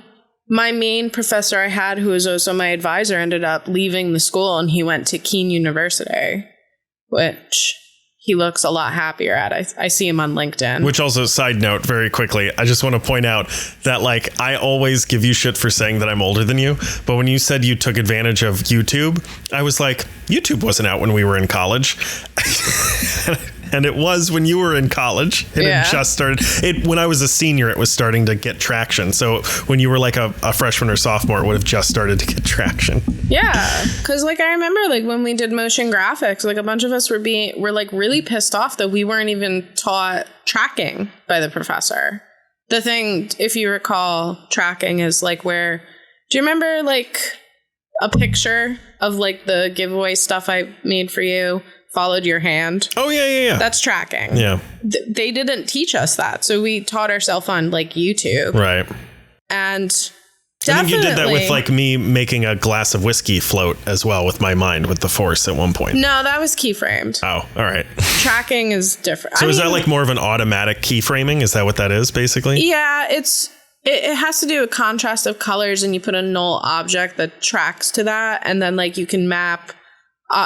my main professor I had, who was also my advisor, ended up leaving the school and he went to Keene University, which he looks a lot happier at. I see him on LinkedIn. Which also, side note, very quickly, I just want to point out that, like, I always give you shit for saying that I'm older than you. But when you said you took advantage of YouTube, I was like, YouTube wasn't out when we were in college. And it was when you were in college. It had just started. When I was a senior, it was starting to get traction. So when you were like a freshman or sophomore, it would have just started to get traction. Yeah, because like I remember like when we did motion graphics, like a bunch of us were like really pissed off that we weren't even taught tracking by the professor. The thing, if you recall, tracking is like where, do you remember like a picture of like the giveaway stuff I made for you? Followed your hand. Oh, yeah. That's tracking. Yeah. They didn't teach us that. So we taught ourselves on like YouTube. Right. And I think you did that with like me making a glass of whiskey float as well with my mind with the force at one point. No, that was keyframed. Oh, all right. Tracking is different. So is that like more of an automatic keyframing? Is that what that is basically? Yeah, it has to do with contrast of colors, and you put a null object that tracks to that. And then like you can map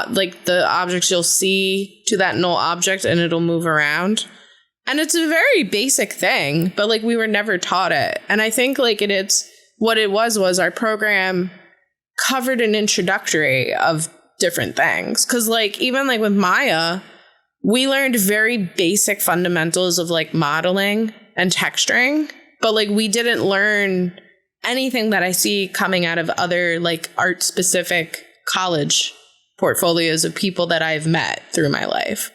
like the objects you'll see to that null object and it'll move around. And it's a very basic thing, but like we were never taught it. And I think like it's what it was our program covered an introductory of different things. Cause like even like with Maya, we learned very basic fundamentals of like modeling and texturing, but like we didn't learn anything that I see coming out of other like art specific college portfolios of people that I've met through my life.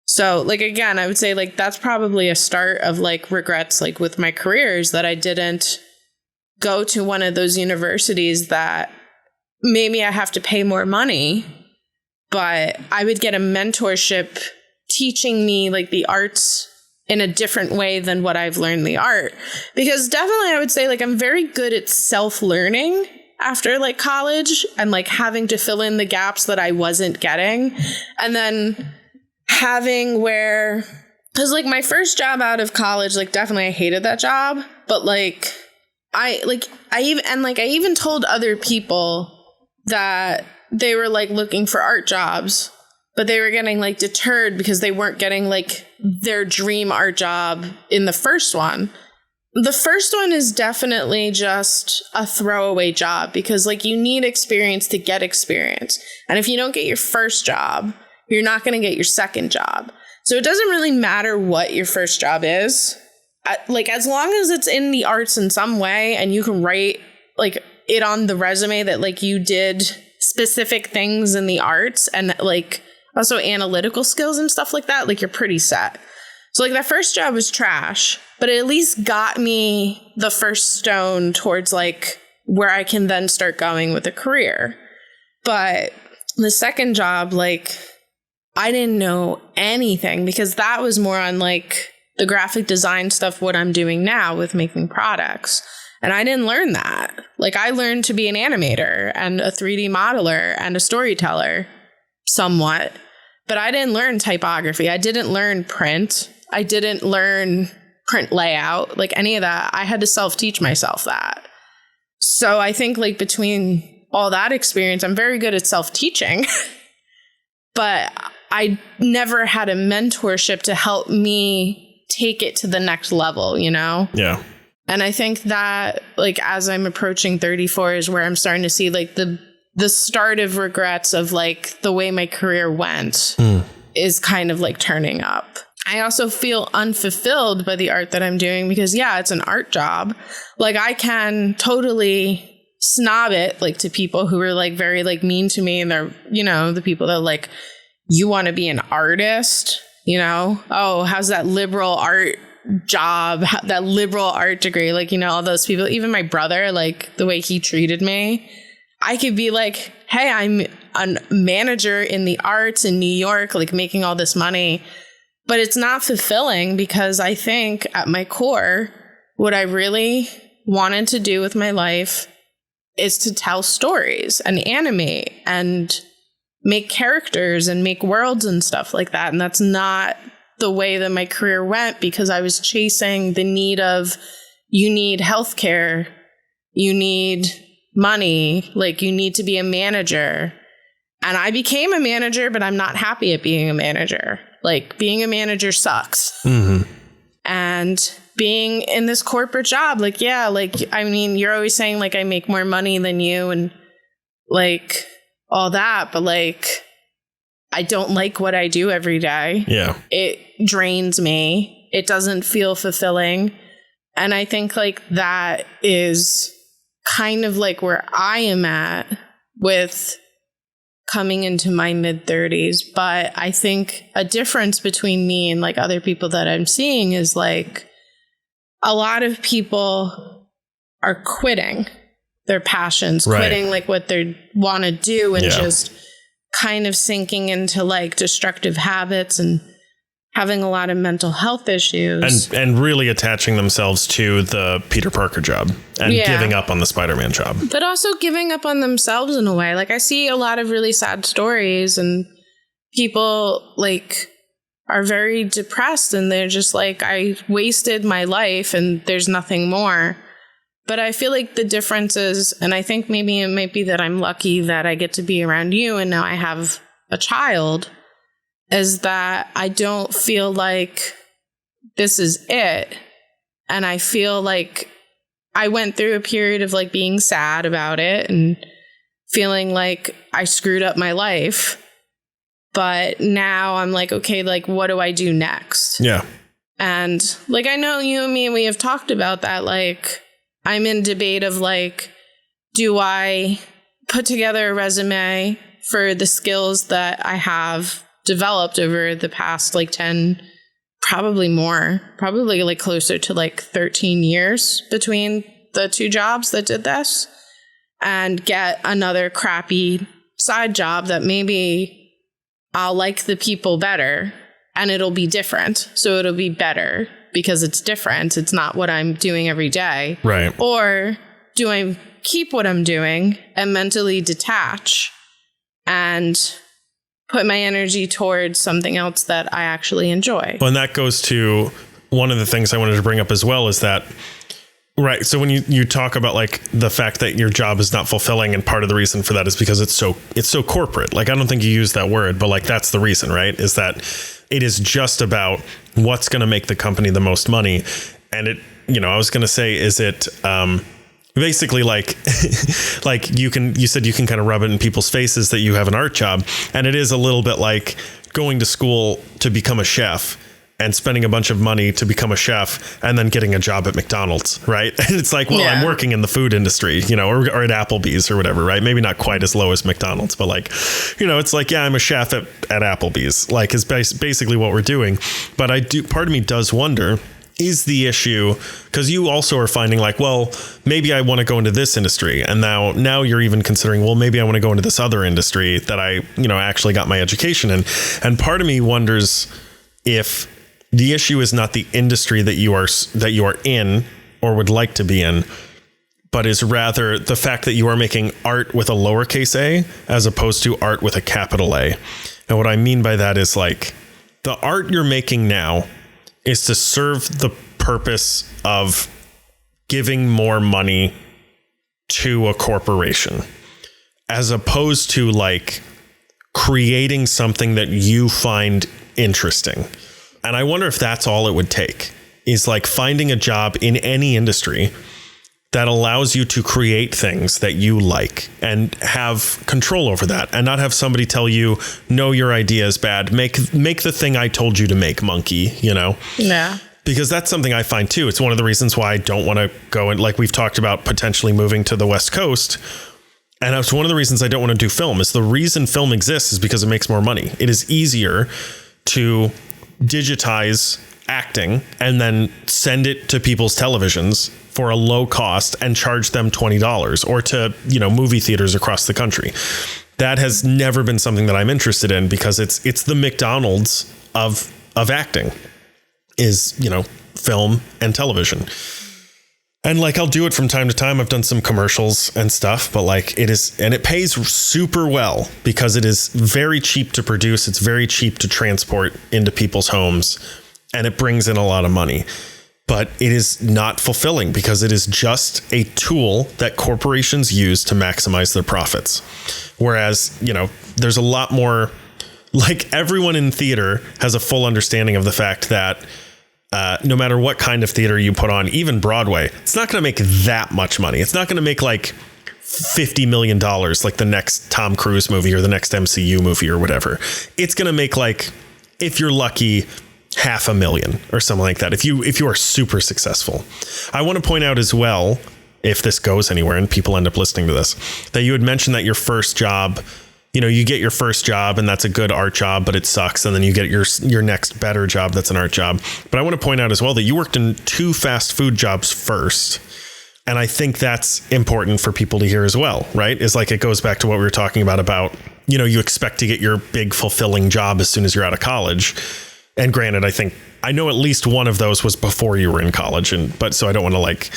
So like, again, I would say like, that's probably a start of like regrets, like with my careers, that I didn't go to one of those universities that maybe I have to pay more money, but I would get a mentorship teaching me like the arts in a different way than what I've learned the art. Because definitely I would say like, I'm very good at self-learning after like college and like having to fill in the gaps that I wasn't getting. And then having where, cause like my first job out of college, like definitely I hated that job, but like I even told other people that they were like looking for art jobs, but they were getting like deterred because they weren't getting like their dream art job in the first one. The first one is definitely just a throwaway job because like you need experience to get experience. And if you don't get your first job, you're not going to get your second job. So it doesn't really matter what your first job is. Like as long as it's in the arts in some way and you can write like it on the resume that like you did specific things in the arts and like also analytical skills and stuff like that, like you're pretty set. So like that first job was trash, but it at least got me the first stone towards like where I can then start going with a career. But the second job, like I didn't know anything because that was more on like the graphic design stuff, what I'm doing now with making products. And I didn't learn that. Like I learned to be an animator and a 3D modeler and a storyteller somewhat, but I didn't learn typography. I didn't learn print. I didn't learn print layout, like any of that. I had to self-teach myself that. So I think like between all that experience, I'm very good at self-teaching. but I never had a mentorship to help me take it to the next level, you know? Yeah. And I think that, like, as I'm approaching 34 is where I'm starting to see, like, the start of regrets of, like, the way my career went is kind of, like, turning up. I also feel unfulfilled by the art that I'm doing because, yeah, it's an art job. Like, I can totally snob it, like, to people who are, like, very, like, mean to me. And they're, you know, the people that are like, you want to be an artist, you know? Oh, how's that liberal art job, that liberal art degree? Like, you know, all those people, even my brother, like the way he treated me, I could be like, hey, I'm a manager in the arts in New York, like making all this money, but it's not fulfilling because I think at my core, what I really wanted to do with my life is to tell stories and animate and make characters and make worlds and stuff like that. And that's not the way that my career went because I was chasing the need of, you need healthcare, you need money, like you need to be a manager. And I became a manager, but I'm not happy at being a manager. Like, being a manager sucks. Mm-hmm. And being in this corporate job, like, yeah, like, I mean, you're always saying, like, I make more money than you and, like, all that. But, like, I don't like what I do every day. Yeah. It drains me. It doesn't feel fulfilling. And I think, like, that is kind of, like, where I am at with coming into my mid-30s. But I think a difference between me and, like, other people that I'm seeing is, like, a lot of people are quitting their passions, quitting, like, what they want to do and just kind of sinking into, like, destructive habits and having a lot of mental health issues. And really attaching themselves to the Peter Parker job and giving up on the Spider-Man job. But also giving up on themselves in a way. Like, I see a lot of really sad stories and people, like, are very depressed and they're just like, I wasted my life and there's nothing more. But I feel like the difference is, and I think maybe it might be that I'm lucky that I get to be around you and now I have a child, is that I don't feel like this is it. And I feel like I went through a period of, like, being sad about it and feeling like I screwed up my life. But now I'm like, okay, like, what do I do next? Yeah. And, like, I know you and me, we have talked about that. Like, I'm in debate of, like, do I put together a resume for the skills that I have developed over the past, like, 10, probably more, probably, like, closer to, like, 13 years between the two jobs that did this, and get another crappy side job that maybe I'll like the people better and it'll be different. So it'll be better because it's different. It's not what I'm doing every day. Right. Or do I keep what I'm doing and mentally detach and put my energy towards something else that I actually enjoy? Well, and that goes to one of the things I wanted to bring up as well is that, right. So when you talk about, like, the fact that your job is not fulfilling, and part of the reason for that is because it's so corporate. Like, I don't think you use that word, but, like, that's the reason, right? Is that it is just about what's going to make the company the most money. And it, you know, I was going to say, is it, basically, like, like you said you can kind of rub it in people's faces that you have an art job. And it is a little bit like going to school to become a chef and spending a bunch of money to become a chef and then getting a job at McDonald's, right? And it's like, well, I'm working in the food industry, you know, or at Applebee's or whatever, right? Maybe not quite as low as McDonald's, but, like, you know, it's like, yeah, I'm a chef at Applebee's, like, is basically what we're doing. But part of me does wonder, is the issue, because you also are finding, like, well, maybe I want to go into this industry. And now you're even considering, well, maybe I want to go into this other industry that I, you know, actually got my education in. And part of me wonders if the issue is not the industry that you are in or would like to be in, but is rather the fact that you are making art with a lowercase a as opposed to art with a capital A. And what I mean by that is, like, the art you're making now is to serve the purpose of giving more money to a corporation, as opposed to, like, creating something that you find interesting. And I wonder if that's all it would take, is like finding a job in any industry that allows you to create things that you like and have control over that, and not have somebody tell you, no, your idea is bad. Make the thing I told you to make, monkey, you know? Yeah. Because that's something I find too. It's one of the reasons why I don't want to go, and like we've talked about potentially moving to the West Coast. And it's one of the reasons I don't want to do film. Is the reason film exists is because it makes more money. It is easier to digitize acting and then send it to people's televisions for a low cost and charge them $20, or to, you know, movie theaters across the country. That has never been something that I'm interested in, because it's the McDonald's of acting, is, you know, film and television. And like, I'll do it from time to time. I've done some commercials and stuff, but like it pays super well, because it is very cheap to produce. It's very cheap to transport into people's homes, and it brings in a lot of money. But it is not fulfilling, because it is just a tool that corporations use to maximize their profits. Whereas, you know, there's a lot more, like, everyone in theater has a full understanding of the fact that no matter what kind of theater you put on, even Broadway, it's not going to make that much money. It's not going to make like $50 million like the next Tom Cruise movie or the next MCU movie or whatever. It's going to make, like, if you're lucky, $500,000 or something like that, if you are super successful. I want to point out as well, if this goes anywhere and people end up listening to this, that you had mentioned that your first job, you know, you get your first job and that's a good art job, but it sucks. And then you get your next better job that's an art job. But I want to point out as well that you worked in 2 fast food jobs first. And I think that's important for people to hear as well, right? Is like, it goes back to what we were talking about, you know, you expect to get your big fulfilling job as soon as you're out of college. And granted, I know at least one of those was before you were in college, but so I don't want to, like,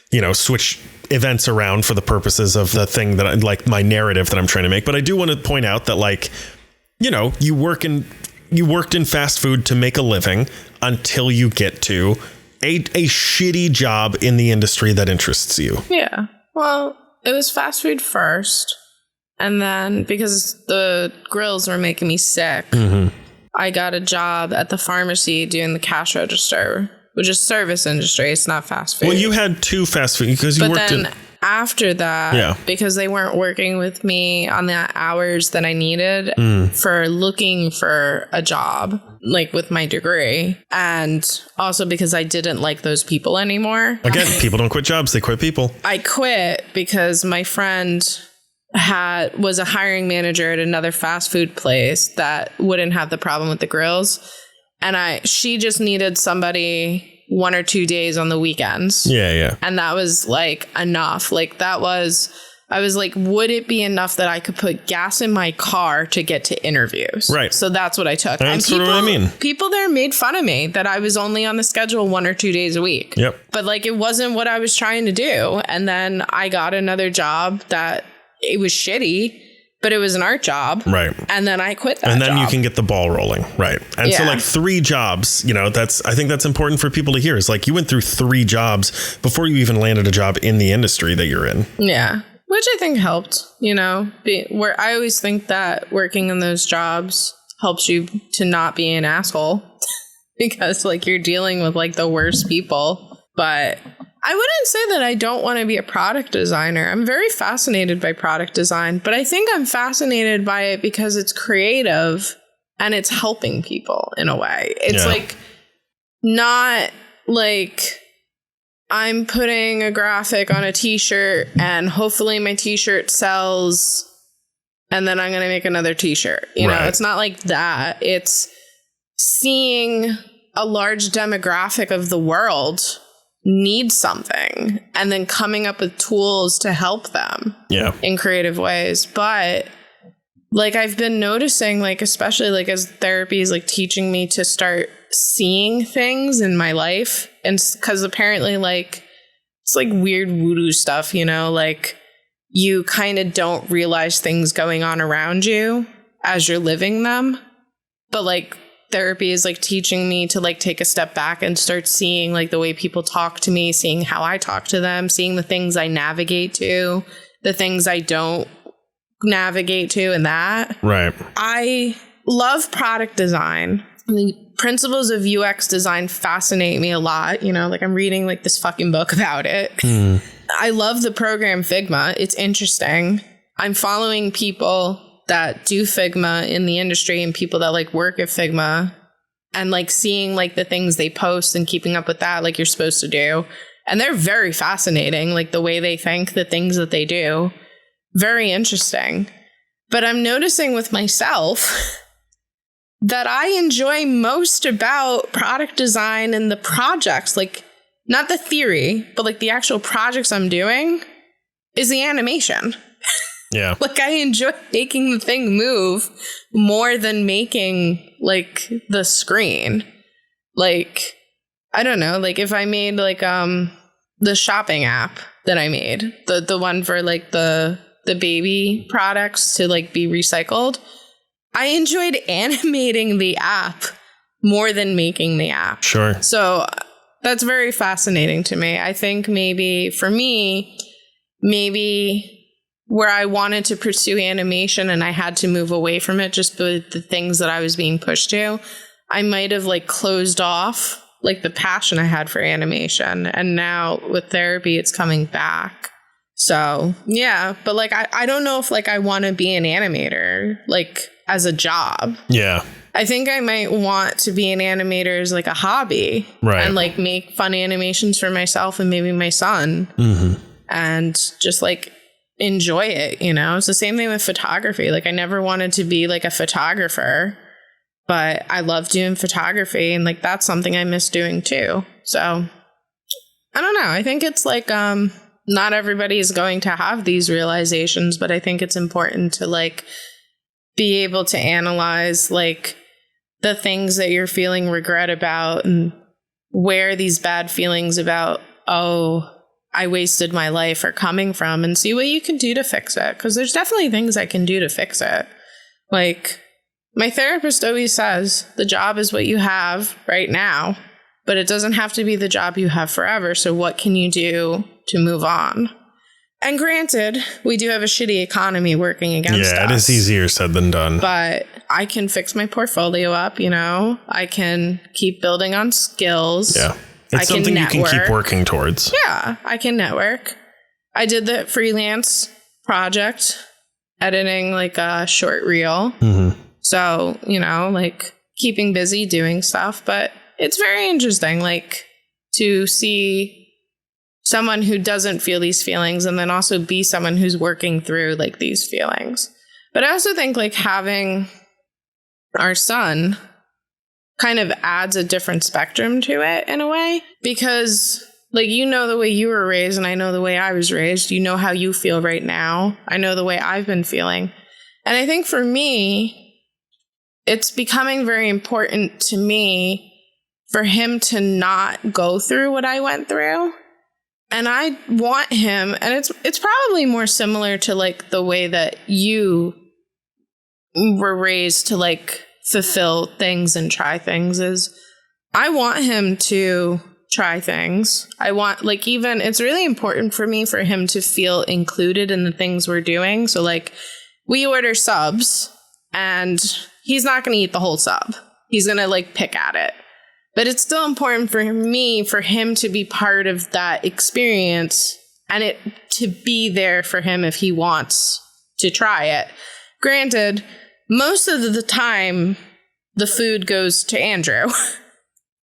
you know, switch events around for the purposes of the thing that I like, my narrative that I'm trying to make. But I do want to point out that, like, you know, you worked in fast food to make a living until you get to a shitty job in the industry that interests you. Yeah. Well, it was fast food first. And then because the grills were making me sick, I got a job at the pharmacy doing the cash register, which is service industry. It's not fast food. Well, you had 2 fast food because you worked in... After that, because they weren't working with me on the hours that I needed for looking for a job, like with my degree, and also because I didn't like those people anymore. Again, people don't quit jobs, they quit people. I quit because my friend was a hiring manager at another fast food place that wouldn't have the problem with the grills. And she just needed somebody 1 or 2 days on the weekends. Yeah. And that was like enough. Like I was like, would it be enough that I could put gas in my car to get to interviews? Right. So that's what I took. That's sort of what I mean. People there made fun of me that I was only on the schedule 1 or 2 days a week. Yep. But like, it wasn't what I was trying to do. And then I got another job that it was shitty, but it was an art job. Right. And then I quit that And then job. You can get the ball rolling. Right. And so like 3 jobs, you know, I think that's important for people to hear. Is like, you went through 3 jobs before you even landed a job in the industry that you're in. Yeah. Which I think helped, you know, where I always think that working in those jobs helps you to not be an asshole because like you're dealing with like the worst people. But I wouldn't say that I don't want to be a product designer. I'm very fascinated by product design, but I think I'm fascinated by it because it's creative and it's helping people in a way. It's like not like I'm putting a graphic on a t-shirt and hopefully my t-shirt sells and then I'm going to make another t-shirt. You know, it's not like that. It's seeing a large demographic of the world need something and then coming up with tools to help them in creative ways. But like I've been noticing, like especially like as therapy is like teaching me to start seeing things in my life, and because apparently like it's like weird voodoo stuff, you know, like you kind of don't realize things going on around you as you're living them, but like therapy is like teaching me to like take a step back and start seeing like the way people talk to me, seeing how I talk to them, seeing the things I navigate to, the things I don't navigate to in that. Right. I love product design. The principles of UX design fascinate me a lot. You know, like I'm reading like this fucking book about it. I love the program Figma. It's interesting. I'm following people that do Figma in the industry and people that like work at Figma and like seeing like the things they post and keeping up with that like you're supposed to do. And they're very fascinating, like the way they think, the things that they do. Very interesting. But I'm noticing with myself that I enjoy most about product design and the projects, like not the theory, but like the actual projects I'm doing is the animation. Yeah. Like I enjoy making the thing move more than making like the screen. Like, I don't know, like if I made like the shopping app that I made, the one for like the baby products to like be recycled, I enjoyed animating the app more than making the app. Sure. So that's very fascinating to me. I think maybe for me, maybe where I wanted to pursue animation and I had to move away from it just with the things that I was being pushed to, I might have like closed off like the passion I had for animation. And now with therapy, it's coming back. So yeah, but like I don't know if like I want to be an animator like as a job. Yeah. I think I might want to be an animator as like a hobby. Right. And like make fun animations for myself and maybe my son. And just like enjoy it, you know? It's the same thing with photography. Like I never wanted to be like a photographer, but I love doing photography and like that's something I miss doing too. So I don't know. I think it's like not everybody is going to have these realizations, but I think it's important to like be able to analyze like the things that you're feeling regret about and where these bad feelings about, oh, I wasted my life are coming from and see what you can do to fix it. Because there's definitely things I can do to fix it. Like my therapist always says, the job is what you have right now, but it doesn't have to be the job you have forever. So what can you do to move on? And granted, we do have a shitty economy working against us. Yeah, it is easier said than done. But I can fix my portfolio up, you know? I can keep building on skills. Yeah. It's something you can keep working towards. Yeah, I can network. I did the freelance project, editing like a short reel. So, you know, like keeping busy doing stuff. But it's very interesting, like to see someone who doesn't feel these feelings and then also be someone who's working through like these feelings. But I also think like having our son kind of adds a different spectrum to it in a way, because like, you know, the way you were raised and I know the way I was raised, you know how you feel right now. I know the way I've been feeling. And I think for me, it's becoming very important to me for him to not go through what I went through. And I want him, and it's probably more similar to like the way that you were raised to like fulfill things and try things, is I want him to try things. I want like, even it's really important for me for him to feel included in the things we're doing. So like we order subs and he's not going to eat the whole sub. He's going to like pick at it. But it's still important for me, for him to be part of that experience and it to be there for him if he wants to try it. Granted, most of the time, the food goes to Andrew.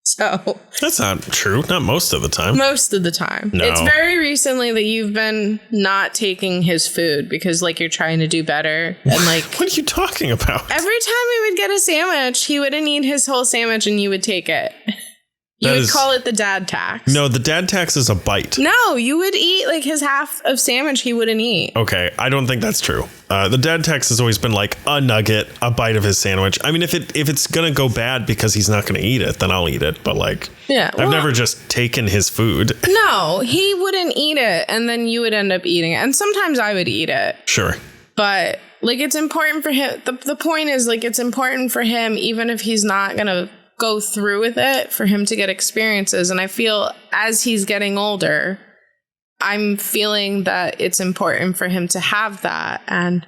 So that's not true. Not most of the time. Most of the time. No. It's very recently that you've been not taking his food because like you're trying to do better. And like, what are you talking about? Every time we would get a sandwich, he wouldn't eat his whole sandwich and you would take it. You would call it the dad tax. No, the dad tax is a bite. No, you would eat like his half of sandwich he wouldn't eat. Okay, I don't think that's true. The dad tax has always been like a nugget, a bite of his sandwich. I mean, if it's gonna go bad because he's not gonna eat it, then I'll eat it. But like, yeah, I've never just taken his food. No, he wouldn't eat it, and then you would end up eating it. And sometimes I would eat it. Sure. But like, it's important for him. The point is like, it's important for him, even if he's not gonna go through with it, for him to get experiences. And I feel as he's getting older, I'm feeling that it's important for him to have that. And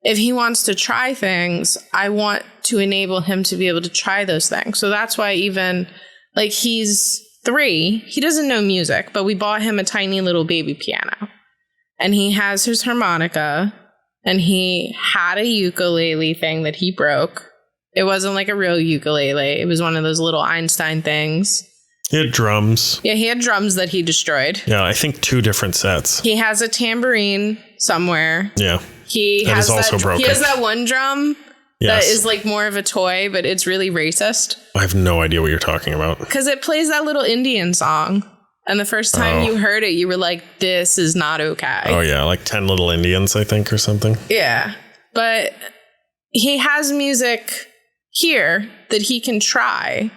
if he wants to try things, I want to enable him to be able to try those things. So that's why even like he's 3, he doesn't know music, but we bought him a tiny little baby piano and he has his harmonica and he had a ukulele thing that he broke. It wasn't like a real ukulele. It was one of those little Einstein things. He had drums. Yeah, he had drums that he destroyed. Yeah, I think 2 different sets. He has a tambourine somewhere. Yeah. He has that one drum that is like more of a toy, but it's really racist. I have no idea what you're talking about. Because it plays that little Indian song. And the first time you heard it, you were like, this is not okay. Oh, yeah. Like 10 Little Indians, I think, or something. Yeah. But he has music here that he can try.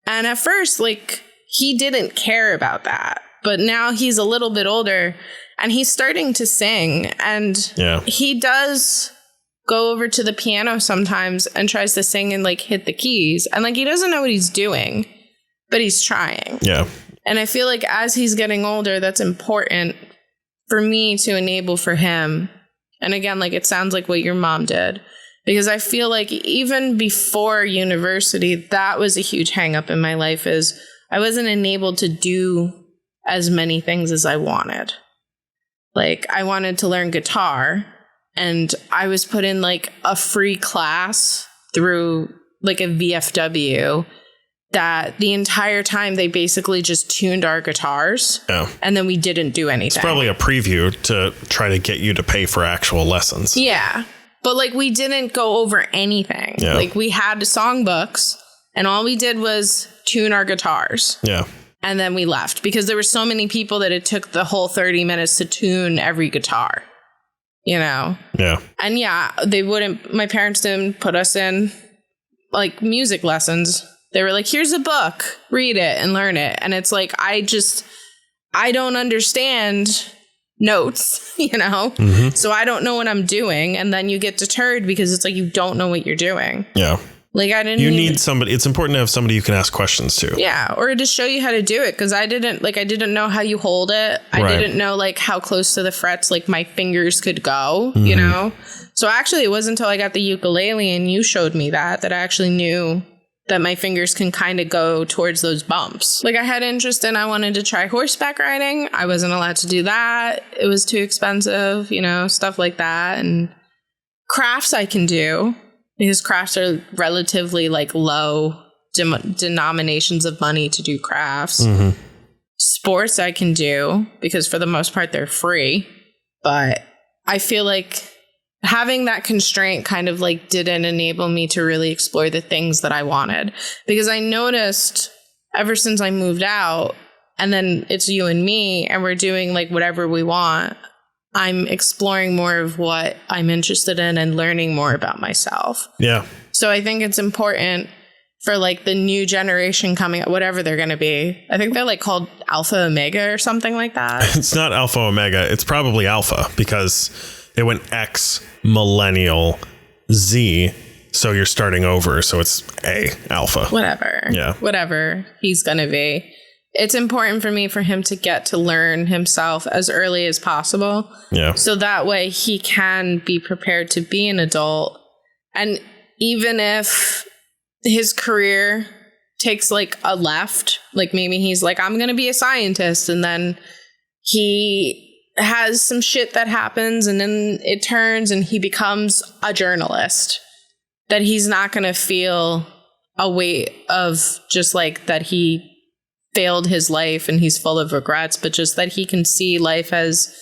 And at first, like, he didn't care about that. But now he's a little bit older and he's starting to sing. And he does go over to the piano sometimes and tries to sing and, like, hit the keys. And, like, he doesn't know what he's doing, but he's trying. Yeah. And I feel like as he's getting older, that's important for me to enable for him. And again, like, it sounds like what your mom did. Because I feel like even before university, that was a huge hang up in my life is I wasn't enabled to do as many things as I wanted. Like, I wanted to learn guitar and I was put in like a free class through like a VFW that the entire time they basically just tuned our guitars. Yeah. And then we didn't do anything. It's probably a preview to try to get you to pay for actual lessons. Yeah. But, like, we didn't go over anything. Yeah. Like, we had songbooks, and all we did was tune our guitars. Yeah. And then we left, because there were so many people that it took the whole 30 minutes to tune every guitar, you know? Yeah. And, yeah, my parents didn't put us in, like, music lessons. They were like, here's a book, read it and learn it. And it's like, I don't understand notes, you know? Mm-hmm. So I don't know what I'm doing. And then you get deterred because it's like, you don't know what you're doing. Yeah. Like, need somebody. It's important to have somebody you can ask questions to. Yeah. Or to show you how to do it. Cause I didn't know how you hold it. I didn't know like how close to the frets, like my fingers could go, you know? So actually it wasn't until I got the ukulele and you showed me that I actually knew that my fingers can kind of go towards those bumps. Like, I had interest in, I wanted to try horseback riding. I wasn't allowed to do that. It was too expensive, you know, stuff like that. And crafts I can do, because crafts are relatively, like, low denominations of money to do crafts. Mm-hmm. Sports I can do, because for the most part, they're free. But I feel like having that constraint kind of like didn't enable me to really explore the things that I wanted, because I noticed ever since I moved out and then it's you and me and we're doing like whatever we want, I'm exploring more of what I'm interested in and learning more about myself. Yeah. So I think it's important for like the new generation coming up, whatever they're going to be. I think they're like called Alpha Omega or something like that. It's not Alpha Omega. It's probably Alpha because it went X, Millennial, Z. So you're starting over. So it's Alpha. Whatever. Yeah. Whatever he's going to be. It's important for me for him to get to learn himself as early as possible. Yeah. So that way he can be prepared to be an adult. And even if his career takes like a left, like maybe he's like, I'm going to be a scientist, and then he has some shit that happens and then it turns and he becomes a journalist, that he's not going to feel a weight of just like that he failed his life and he's full of regrets, but just that he can see life as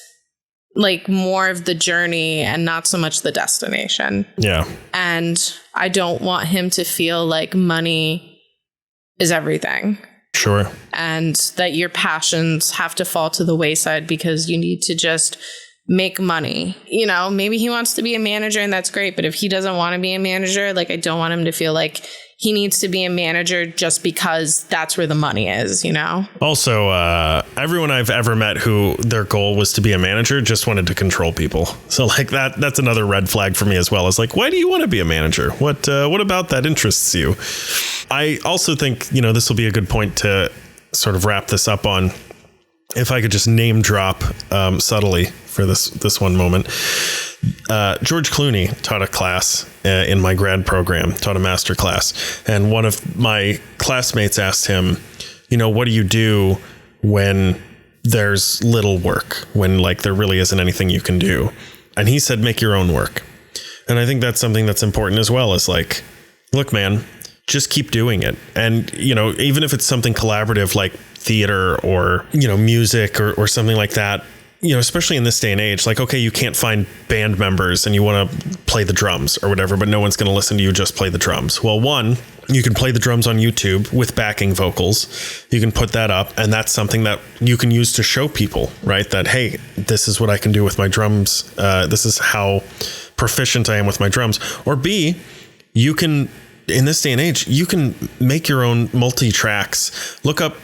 like more of the journey and not so much the destination. Yeah. And I don't want him to feel like money is everything. Sure. And that your passions have to fall to the wayside because you need to just make money. You know, maybe he wants to be a manager and that's great. But if he doesn't want to be a manager, like, I don't want him to feel like he needs to be a manager just because that's where the money is, you know? Also, everyone I've ever met who their goal was to be a manager just wanted to control people. So like that's another red flag for me as well. It's like, why do you want to be a manager? What about that interests you? I also think, this will be a good point to sort of wrap this up on. if I could just name drop subtly for this one moment, George Clooney taught a class in my grad program, taught a master class. And one of my classmates asked him, what do you do when there's little work, when like there really isn't anything you can do? And he said, make your own work. And I think that's something that's important as well, is like, look, man, just keep doing it. And, even if it's something collaborative like theater or, music or something like that, especially in this day and age, like, okay, you can't find band members and you want to play the drums or whatever, but no one's going to listen to you just play the drums. Well, one, you can play the drums on YouTube with backing vocals. You can put that up, and that's something that you can use to show people, right? That, hey, this is what I can do with my drums. This is how proficient I am with my drums. Or B, you can, in this day and age, you can make your own multi-tracks. Look up,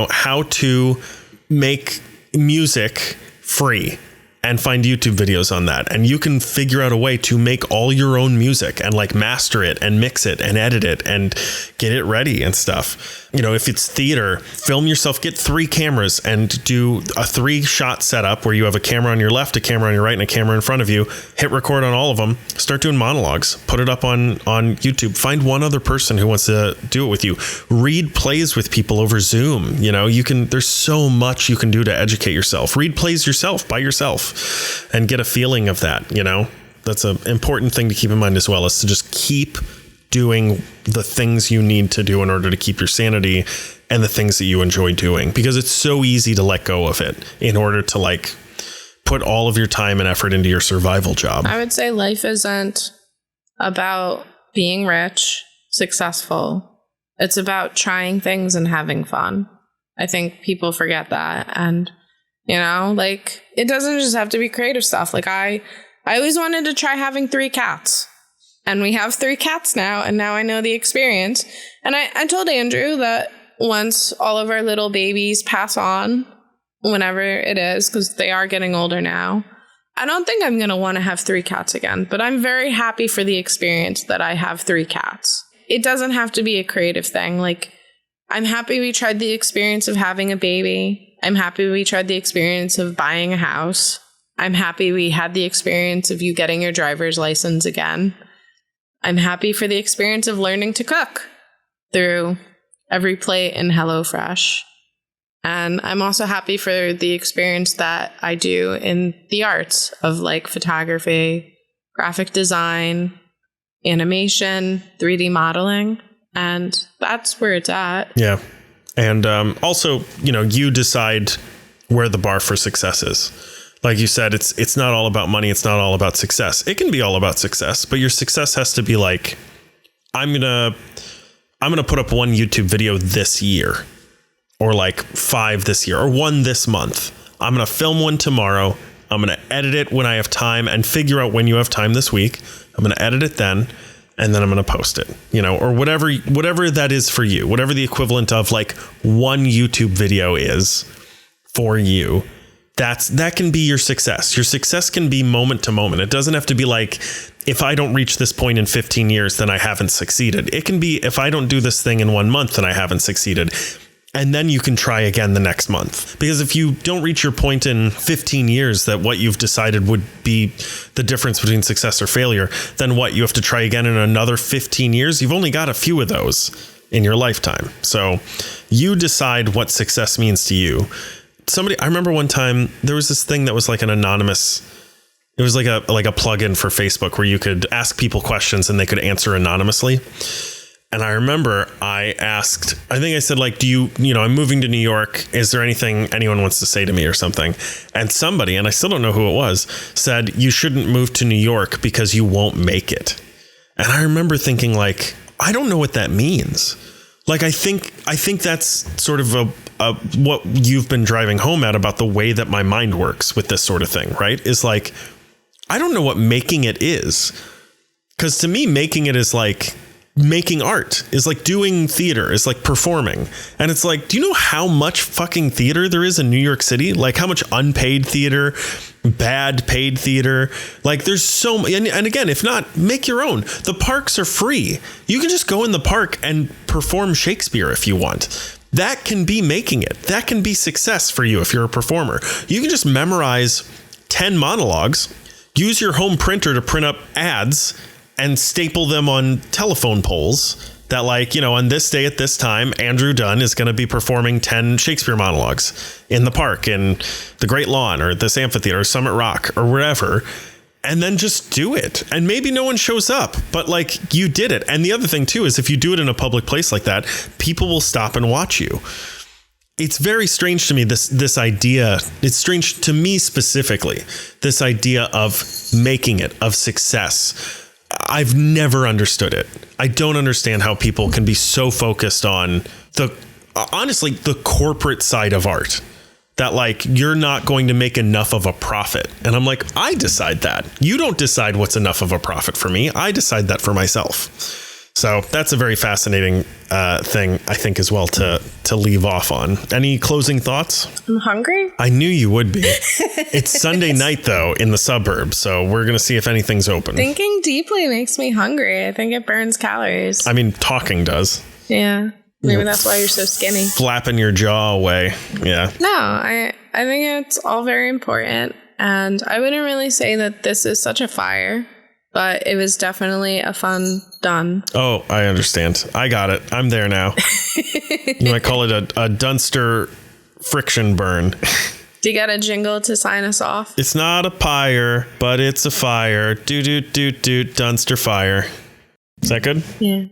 how to make music free and find YouTube videos on that. And you can figure out a way to make all your own music and like master it and mix it and edit it and get it ready and stuff. If it's theater, film yourself, get 3 cameras and do a 3-shot setup where you have a camera on your left, a camera on your right, and a camera in front of you. Hit record on all of them. Start doing monologues. Put it up on YouTube. Find one other person who wants to do it with you. Read plays with people over Zoom. There's so much you can do to educate yourself. Read plays yourself by yourself and get a feeling of that. That's an important thing to keep in mind as well, is to just keep doing the things you need to do in order to keep your sanity and the things that you enjoy doing, because it's so easy to let go of it in order to like put all of your time and effort into your survival job. I would say life isn't about being rich, successful. It's about trying things and having fun. I think people forget that. And, it doesn't just have to be creative stuff. Like I always wanted to try having 3 cats. And we have 3 cats now, and now I know the experience. And I told Andrew that once all of our little babies pass on, whenever it is, because they are getting older now, I don't think I'm going to want to have 3 cats again. But I'm very happy for the experience that I have 3 cats. It doesn't have to be a creative thing. Like, I'm happy we tried the experience of having a baby. I'm happy we tried the experience of buying a house. I'm happy we had the experience of you getting your driver's license again. I'm happy for the experience of learning to cook through every plate in HelloFresh. And I'm also happy for the experience that I do in the arts of like photography, graphic design, animation, 3D modeling. And that's where it's at. Yeah. And also, you decide where the bar for success is. Like you said, it's not all about money. It's not all about success. It can be all about success, but your success has to be like, I'm gonna put up 1 YouTube video this year, or like 5 this year, or 1 this month. I'm gonna film 1 tomorrow. I'm gonna edit it when I have time, and figure out when you have time this week. I'm gonna edit it then, and then I'm gonna post it. Or whatever that is for you, whatever the equivalent of like 1 YouTube video is for you. That can be your success. Your success can be moment to moment. It doesn't have to be like, if I don't reach this point in 15 years, then I haven't succeeded. It can be, if I don't do this thing in 1 month, then I haven't succeeded. And then you can try again the next month. Because if you don't reach your point in 15 years, that what you've decided would be the difference between success or failure, then what? You have to try again in another 15 years? You've only got a few of those in your lifetime. So you decide what success means to you. I remember one time there was this thing that was like an anonymous, it was like a plugin for Facebook where you could ask people questions and they could answer anonymously. And I remember I said like, I'm moving to New York. Is there anything anyone wants to say to me or something? And somebody, and I still don't know who it was, said, you shouldn't move to New York because you won't make it. And I remember thinking like, I don't know what that means. Like, I think that's sort of what you've been driving home at about the way that my mind works with this sort of thing, right? Is like, I don't know what making it is. Because to me, making it is like making art, is like doing theater, is like performing. And it's like, do you know how much fucking theater there is in New York City? Like how much unpaid theater, bad paid theater. Like there's so much. And again, if not, make your own. The parks are free. You can just go in the park and perform Shakespeare if you want. that can be making it. That can be success for you if you're a performer. You can just memorize 10 monologues, use your home printer to print up ads and staple them on telephone poles that, like, you know, on this day at this time, Andrew Dunn is going to be performing 10 Shakespeare monologues in the park, in the Great Lawn, or this amphitheater, or Summit Rock, or wherever. And then just do it. And maybe no one shows up, but like, you did it. And the other thing too is, if you do it in a public place like that, people will stop and watch you. It's very strange to me, this idea. It's strange to me specifically, this idea of making it, of success. I've never understood it. I don't understand how people can be so focused on honestly, the corporate side of art. That, like, you're not going to make enough of a profit. And I'm like, I decide that. You don't decide what's enough of a profit for me. I decide that for myself. So that's a very fascinating thing, I think, as well, to leave off on. Any closing thoughts? I'm hungry. I knew you would be. It's Sunday night, though, in the suburbs. So we're going to see if anything's open. Thinking deeply makes me hungry. I think it burns calories. I mean, talking does. Yeah. Maybe that's why you're so skinny. Flapping your jaw away. Yeah. No, I think it's all very important. And I wouldn't really say that this is such a fire, but it was definitely a fun done. Oh, I understand. I got it. I'm there now. You might call it a Dunster friction burn. Do you got a jingle to sign us off? It's not a pyre, but it's a fire. Do, Dunster fire. Is that good? Yeah.